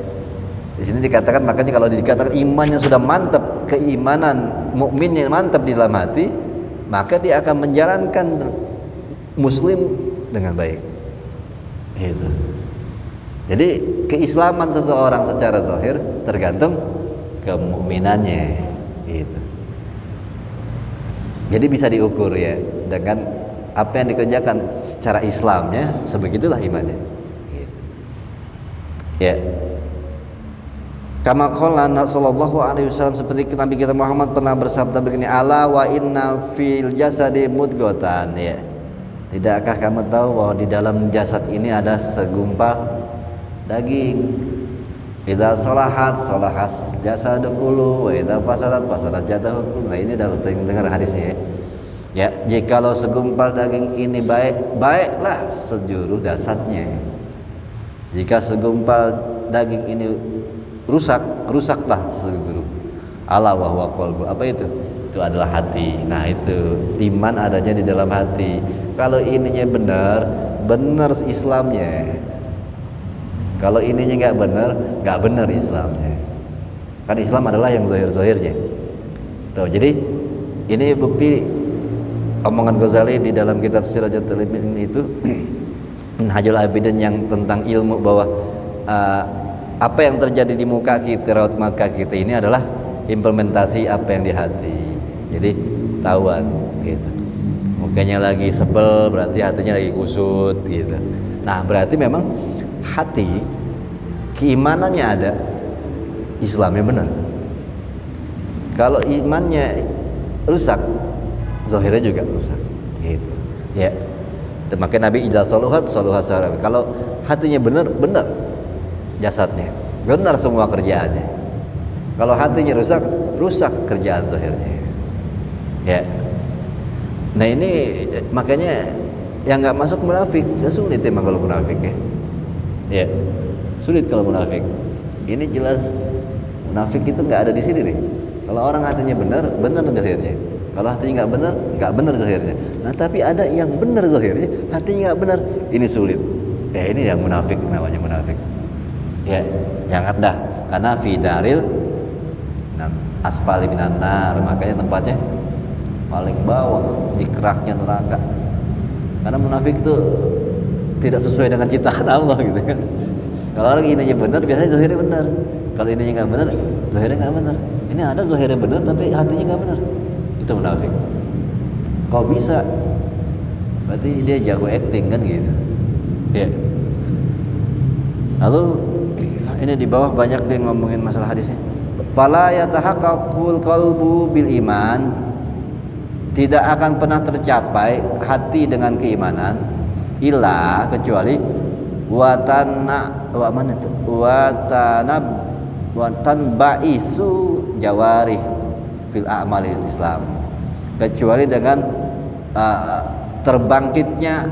di sini dikatakan, makanya kalau dikatakan imannya sudah mantap, keimanan mukminnya mantap di dalam hati, maka dia akan menjalankan muslim dengan baik. Gitu. Jadi keislaman seseorang secara zahir tergantung kemukminannya, gitu. Jadi bisa diukur ya dengan apa yang dikerjakan secara Islamnya, sebegitulah imannya. Gitu. Ya. Kama qala sallallahu alaihi wasallam, seperti Nabi kita Muhammad pernah bersabda begini, ala wa inna fil jasadi mudghatan, ya. Tidakkah kamu tahu bahwa di dalam jasad ini ada segumpal daging? Idza salahat jasadu kullu wa idza fasadat jasadu kullu. Nah, ini udah dengar hadisnya ya. Ya, jikalau segumpal daging ini baiklah seluruh jasadnya. Jika segumpal daging ini rusaklah seluruh. Ala wa huwa qalbu. Apa itu? Itu adalah hati. Nah, itu iman adanya di dalam hati. Kalau ininya benar Islamnya. Kalau ininya nggak benar Islamnya. Kan Islam adalah yang zahir-zahirnya. Tuh, jadi ini bukti omongan Ghazali di dalam kitab Sirajatul Ilmin itu, Minhajul Abidin, yang tentang ilmu, bahwa apa yang terjadi di muka kita, raut muka kita ini adalah implementasi apa yang di hati. Jadi tahuan gitu. Mukanya lagi sebel berarti hatinya lagi kusut gitu. Nah, berarti memang hati keimanannya ada, Islamnya benar. Kalau imannya rusak, zahirnya juga rusak gitu. Ya. Makanya Nabi idza saluhat sarab. Kalau hatinya benar jasadnya, benar semua kerjaannya. Kalau hatinya rusak kerjaan zahirnya. Ya. Nah, ini makanya yang nggak masuk munafik, sulit emang kalau munafik ya. Ya, sulit kalau munafik. Ini jelas munafik itu nggak ada di sini nih. Kalau orang hatinya benar zahirnya. Kalau hatinya nggak benar zahirnya. Nah, tapi ada yang benar zahirnya, hatinya nggak benar. Ini sulit. Ini yang munafik, namanya munafik. Ya, jangan dah, karena fidaril asfali minan nar, makanya tempatnya paling bawah di keraknya neraka. Karena munafik itu tidak sesuai dengan ciptaan Allah gitu kan. Kalau orang ininya benar, biasanya zahirnya benar. Kalau ininya nggak benar, zahirnya nggak benar. Ini ada zahirnya benar tapi hatinya nggak benar. Itu munafik. Kok bisa? Berarti dia jago acting kan gitu. Ya. Lalu ini di bawah banyak dia ngomongin masalah hadisnya. Fala yatahaqqaqul qalbu bil iman. Tidak akan pernah tercapai hati dengan keimanan illa kecuali watanbaisu jawarih fil a'malil Islam, kecuali dengan terbangkitnya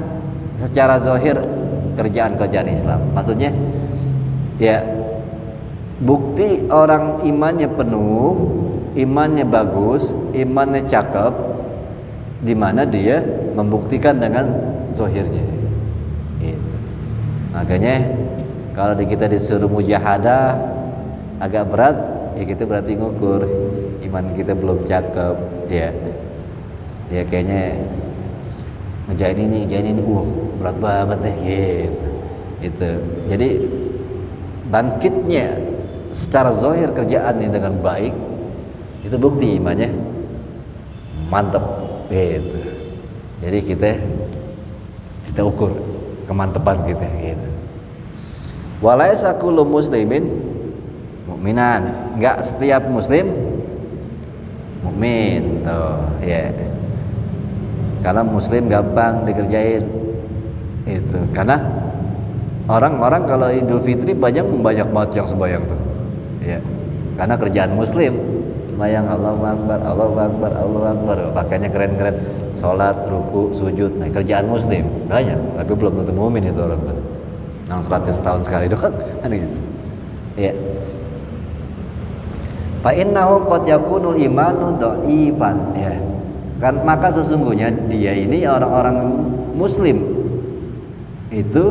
secara zahir kerjaan-kerjaan Islam. Maksudnya ya, bukti orang imannya penuh, imannya bagus, imannya cakep, di mana dia membuktikan dengan zahirnya. Gitu. Makanya kalau kita disuruh mujahadah agak berat, ya kita berarti ngukur iman kita belum cakep, ya. Ya kayaknya ngejain ini, berat banget deh, gitu. Itu. Jadi bangkitnya secara zahir kerjaannya dengan baik, itu bukti imannya mantap. Gitu. Jadi kita ukur kemantepan kita gitu. Walaisa kullu muslimin mukminan, enggak setiap muslim mukmin tuh ya. Karena muslim gampang dikerjain itu. Karena orang-orang kalau Idul Fitri banyak banget yang sembahyang tuh. Ya. Karena kerjaan muslim sembahyang Allahu Akbar, Allahu Akbar, Allahu Akbar, pakainya keren-keren, sholat, ruku, sujud. Nah, kerjaan muslim banyak, tapi belum tentu mukmin itu orang tuh. Yang 100 tahun sekali doang, kan gitu. Ya. Fa innahu qad yakunul imanu dhaifan, ya. Kan maka sesungguhnya dia ini orang-orang muslim itu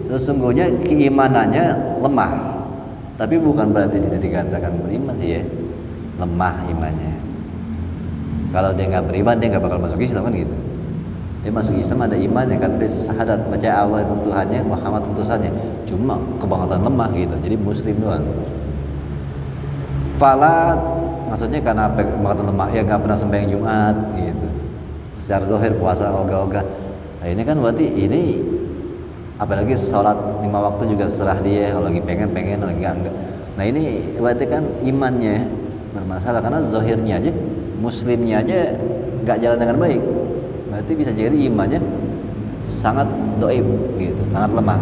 sesungguhnya keimanannya lemah. Tapi bukan berarti tidak dikatakan beriman sih ya. Lemah imannya. Kalau dia nggak beriman, dia nggak bakal masuk Islam kan gitu. Dia masuk Islam ada imannya kan, dia syahadat percaya Allah itu Tuhannya, Muhammad utusannya. Cuma kebangetan lemah gitu. Jadi muslim doang. Fala maksudnya karena apa kebangetan lemah? Ya nggak pernah sembahyang Jumat gitu. Secara zahir puasa ogah-ogah. Nah ini kan berarti ini apalagi sholat 5 waktu juga serah dia, kalau lagi pengen, lagi enggak. Nah ini berarti kan imannya bermasalah karena zahirnya aja, muslimnya aja nggak jalan dengan baik. Berarti bisa jadi imannya sangat dhaif gitu, sangat lemah.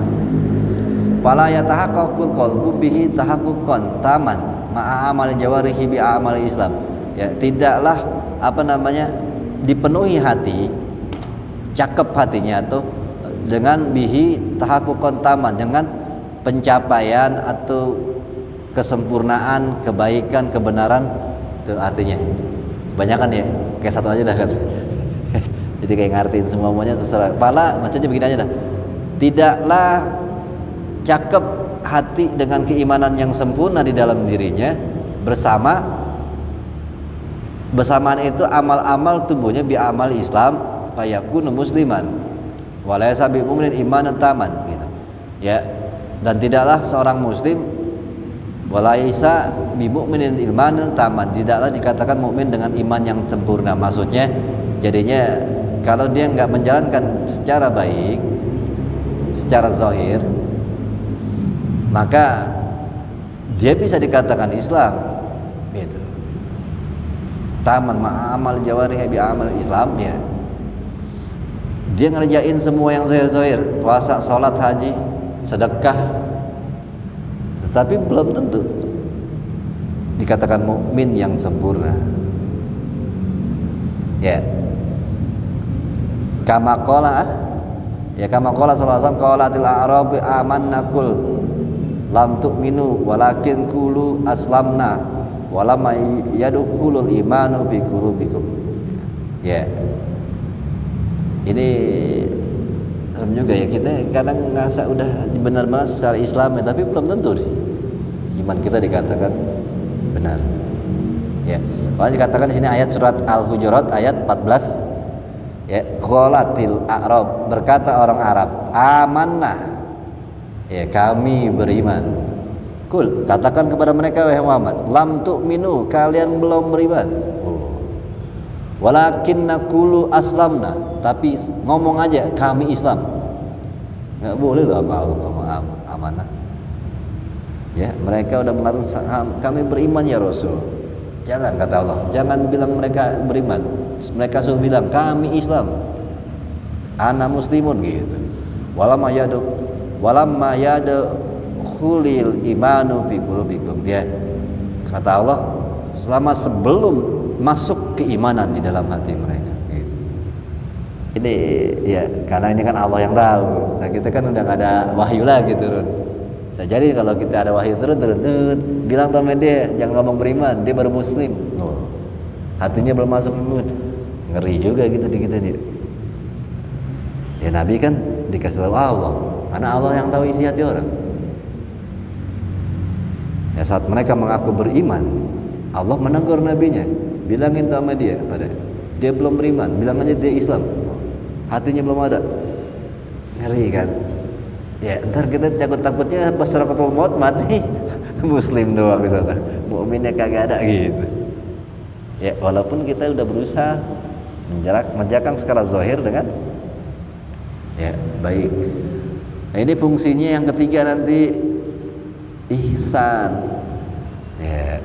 Fala yatahaqqaqul qalbu bihi tahaqquqan taman ma'a amali jawarihi bi amali Islam. Ya, tidaklah dipenuhi hati, cakep hatinya atau dengan bihi tahaqquqan taman, dengan pencapaian atau kesempurnaan, kebaikan, kebenaran. Itu artinya kebanyakan ya, kayak satu aja dah kan. Jadi kayak ngartiin semuanya terserah. Fala macamnya begini aja dah. Tidaklah cakep hati dengan keimanan yang sempurna di dalam dirinya, bersamaan itu amal-amal tubuhnya bi amal Islam fayakunu musliman walaysa bi mu'minin imanan taman gitu. Ya, dan tidaklah seorang muslim walaisa bi mu'minin imanan taman, tidaklah dikatakan mukmin dengan iman yang sempurna. Maksudnya jadinya kalau dia nggak menjalankan secara baik, secara zahir, maka dia bisa dikatakan Islam gitu. Taman ma'amal jawarih bi amal Islam, ya. Dia ngerjain semua yang zahir-zahir, puasa, sholat, haji, sedekah, tetapi belum tentu dikatakan mukmin yang sempurna. Ya. Kama qala sallallahu alaihi wasallam, qalatil a'rabu amanna qul lam tu'minu walakin qulu aslamna walam yadkhulul imanu fi qulubikum. Ya. Ini serem juga ya, kita kadang ngerasa udah benar banget secara Islam ya, tapi belum tentu nih iman kita dikatakan benar. Ya, kalau dikatakan di sini ayat surat Al-Hujurat ayat 14, ya, qalatil a'rab, berkata orang Arab, amanah, ya kami beriman. Kul, katakan kepada mereka wahai Muhammad, lam tu'minu, kalian belum beriman. Walakin naqulu aslamna, tapi ngomong aja kami Islam. Nggak boleh loh amanah. Ya, mereka udah mengatakan kami beriman ya Rasul. Jangan, kata Allah, jangan bilang mereka beriman. Mereka suruh bilang kami Islam. Ana muslimun gitu. Walamma yadkhulul imanu fi qulubikum. Ya. Kata Allah, selama sebelum masuk keimanan di dalam hati mereka gitu. Ini ya karena ini kan Allah yang tahu. Nah kita kan udah gak ada wahyu lagi turun. Bisa jadi kalau kita ada wahyu turun bilang sama dia jangan ngomong beriman, dia baru muslim. Hatinya belum masuk iman. Ngeri juga gitu di kita nih. Ya Nabi kan dikasih tahu Allah, karena Allah yang tahu isi hati orang. Ya saat mereka mengaku beriman, Allah menegur nabinya, bilangin sama dia dia belum beriman, bilang aja dia Islam, hatinya belum ada. Ngeri kan? Ya ntar kita takutnya pas sakaratul maut mati muslim doang di sana, mukminnya kagak ada gitu. Ya walaupun kita udah berusaha menjalankan skala zahir dengan ya baik. Nah ini fungsinya yang ketiga nanti, ihsan. Ya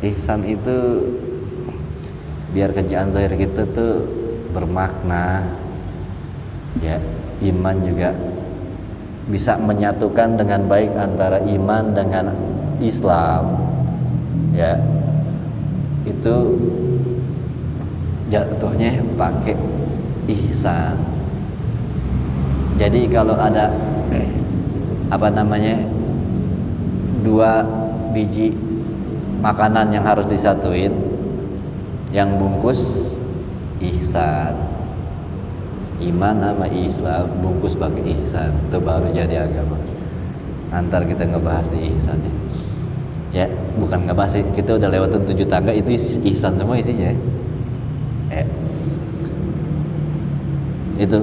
ihsan itu biar kerjaan zahir kita tuh bermakna, ya iman juga bisa menyatukan dengan baik antara iman dengan Islam, ya itu jatuhnya pakai ihsan. Jadi kalau ada dua biji makanan yang harus disatuin, yang bungkus ihsan, iman sama Islam bungkus pakai ihsan, itu baru jadi agama. Antar kita ngebahas di ihsannya, ya bukan ngebahas, kita udah lewatin 7 tangga itu ihsan semua isinya. Itu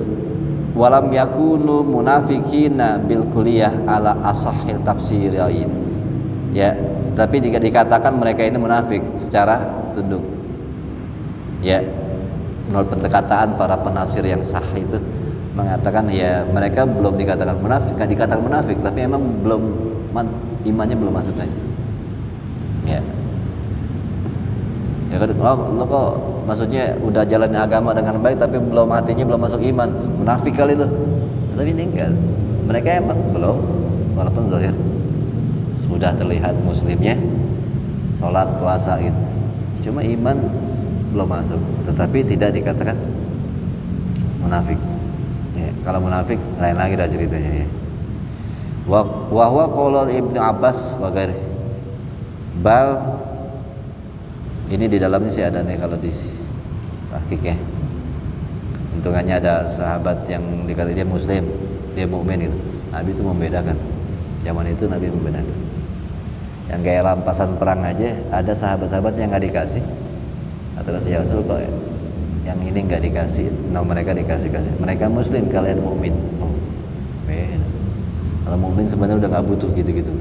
walam yakunu munafikina bil kulliyah ala asahhil tafsirain. Ya, tapi jika dikatakan mereka ini munafik secara tunduk, ya menurut pendekatan para penafsir yang sah itu mengatakan ya mereka belum dikatakan munafik, nggak dikatakan munafik, tapi emang belum imannya belum masuk aja. Ya. Ya kan, lo kok maksudnya udah jalan agama dengan baik tapi belum, hatinya belum masuk iman, munafik kali itu. Tapi ini enggak, mereka emang belum, walaupun zahir sudah terlihat muslimnya, sholat, puasa gitu, cuma iman belum masuk, tetapi tidak dikatakan munafik. Ya, kalau munafik lain lagi dah ceritanya ya. Wa huwa qaulul Ibnu Abbas wa ghairi. Bal ini di dalamnya sih ada nih kalau di tahqiqnya. Untungannya ada sahabat yang dikatakan dia muslim, dia mukmin gitu. Nabi itu membedakan. Zaman itu Nabi membedakan. Yang kayak rampasan perang aja ada sahabat-sahabat yang nggak dikasih. Atau ya Rasul kok yang ini nggak dikasih, nah mereka dikasih. Mereka muslim, kalian mukmin. Oh, beda. Kalau mukmin sebenarnya udah nggak butuh gitu-gitu.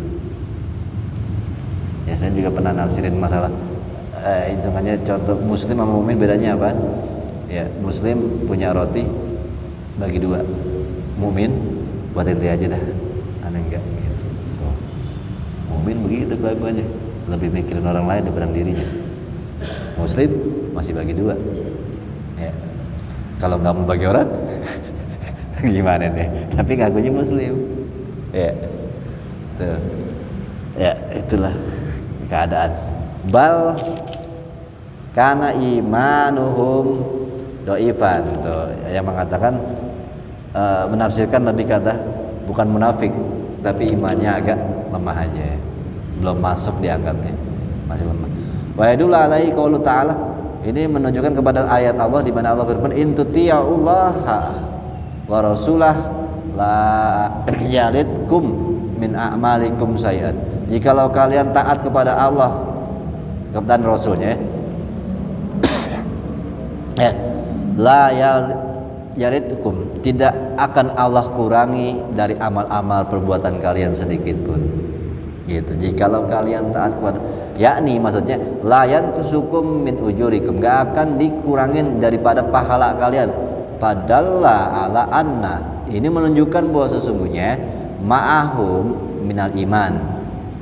Ya saya juga pernah nafsirin masalah. Hitungannya contoh muslim sama mukmin bedanya apa? Ya muslim punya roti bagi 2, mukmin buat ente aja dah, aneh enggak gitu. Tuh. Mukmin begitu kelakuannya, lebih mikirin orang lain daripada dirinya. Muslim masih bagi 2. Ya. Kalau nggak mau bagi orang gimana nih? Tapi ngakunya muslim. Ya. Tuh. Ya itulah keadaan. Bal kana imanuhum doifan, tuh yang mengatakan menafsirkan lebih kata bukan munafik tapi imannya agak lemah aja, belum masuk dianggapnya, masih lemah. Wa yadullu alaihi qaulu ta'ala, ini menunjukkan kepada ayat Allah di mana Allah berfirman in tuti'ullaha wa rasulah la yalidkum min a'malikum syai'an. Jikalau kalian taat kepada Allah dan Rasulnya, ya, la yalidkum, tidak akan Allah kurangi dari amal-amal perbuatan kalian sedikit pun. Gitu. Jikalau kalian taat kepada, yakni maksudnya layan kusukum min ujurikum, gak akan dikurangin daripada pahala kalian. Padalla ala anna, ini menunjukkan bahwa sesungguhnya ma'ahum minal iman,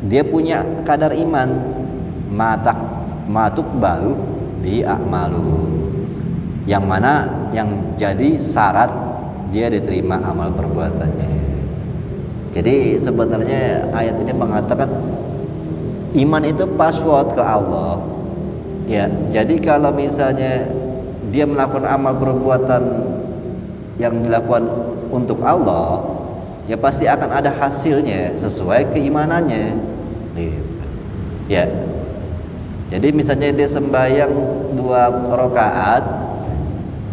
dia punya kadar iman, matuk baru bi a'malu, yang mana yang jadi syarat dia diterima amal perbuatannya. Jadi sebenarnya ayat ini mengatakan iman itu password ke Allah. Ya, jadi kalau misalnya dia melakukan amal perbuatan yang dilakukan untuk Allah, ya pasti akan ada hasilnya sesuai keimanannya. Ya. Jadi misalnya dia sembahyang 2 rakaat,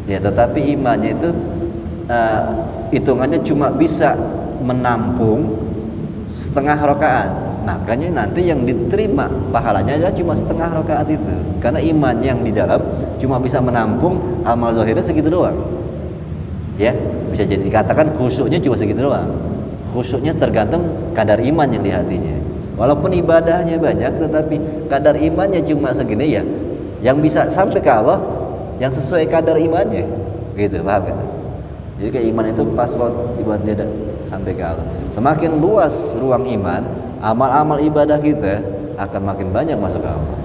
ya tetapi imannya itu hitungannya cuma bisa menampung setengah rakaat, makanya nanti yang diterima pahalanya adalah cuma setengah rakaat itu, karena iman yang di dalam cuma bisa menampung amal zahirnya segitu doang. Ya, bisa jadi dikatakan khusyuknya cuma segitu doang. Khusyuknya tergantung kadar iman yang di hatinya. Walaupun ibadahnya banyak, tetapi kadar imannya cuma segini, ya yang bisa sampai ke Allah yang sesuai kadar imannya, gitu, paham kan? Jadi kayak iman itu password buat dia sampai ke Allah. Semakin luas ruang iman, amal-amal ibadah kita akan makin banyak masuk ke Allah.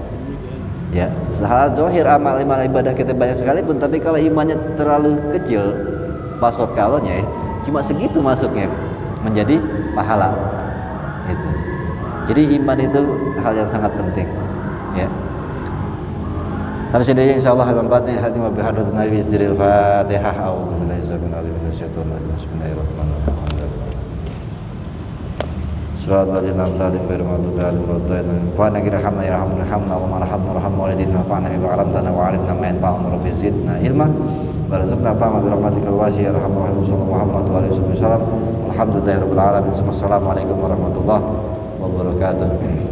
Ya, secara zahir amal ibadah kita banyak sekali pun, tapi kalau imannya terlalu kecil, password ke Allahnya cuma segitu masuknya menjadi pahala. Itu. Jadi iman itu hal yang sangat penting. Ya. Sampai sini insyaallah bermanfaat. Hati wa bihadrat Nabi siril Fatihah. A'udzubillahi minasyaitonir rajim. Bismillahirrahmanirrahim. Surah Al-An'am tadi bermaksud ada berdoa wa nagirhamna yarhamna wa marhamna rahmu walidina fa'na bi alamtana wa alimna ma yanfa'una rabbi zidna ilma warzuqna fahma bi rahmatikal wasi ya arhamar rahimin Muhammad wa alihi wasallam. Alhamdulillahirabbil alamin. Wassalamualaikum warahmatullahi wabarakatuh.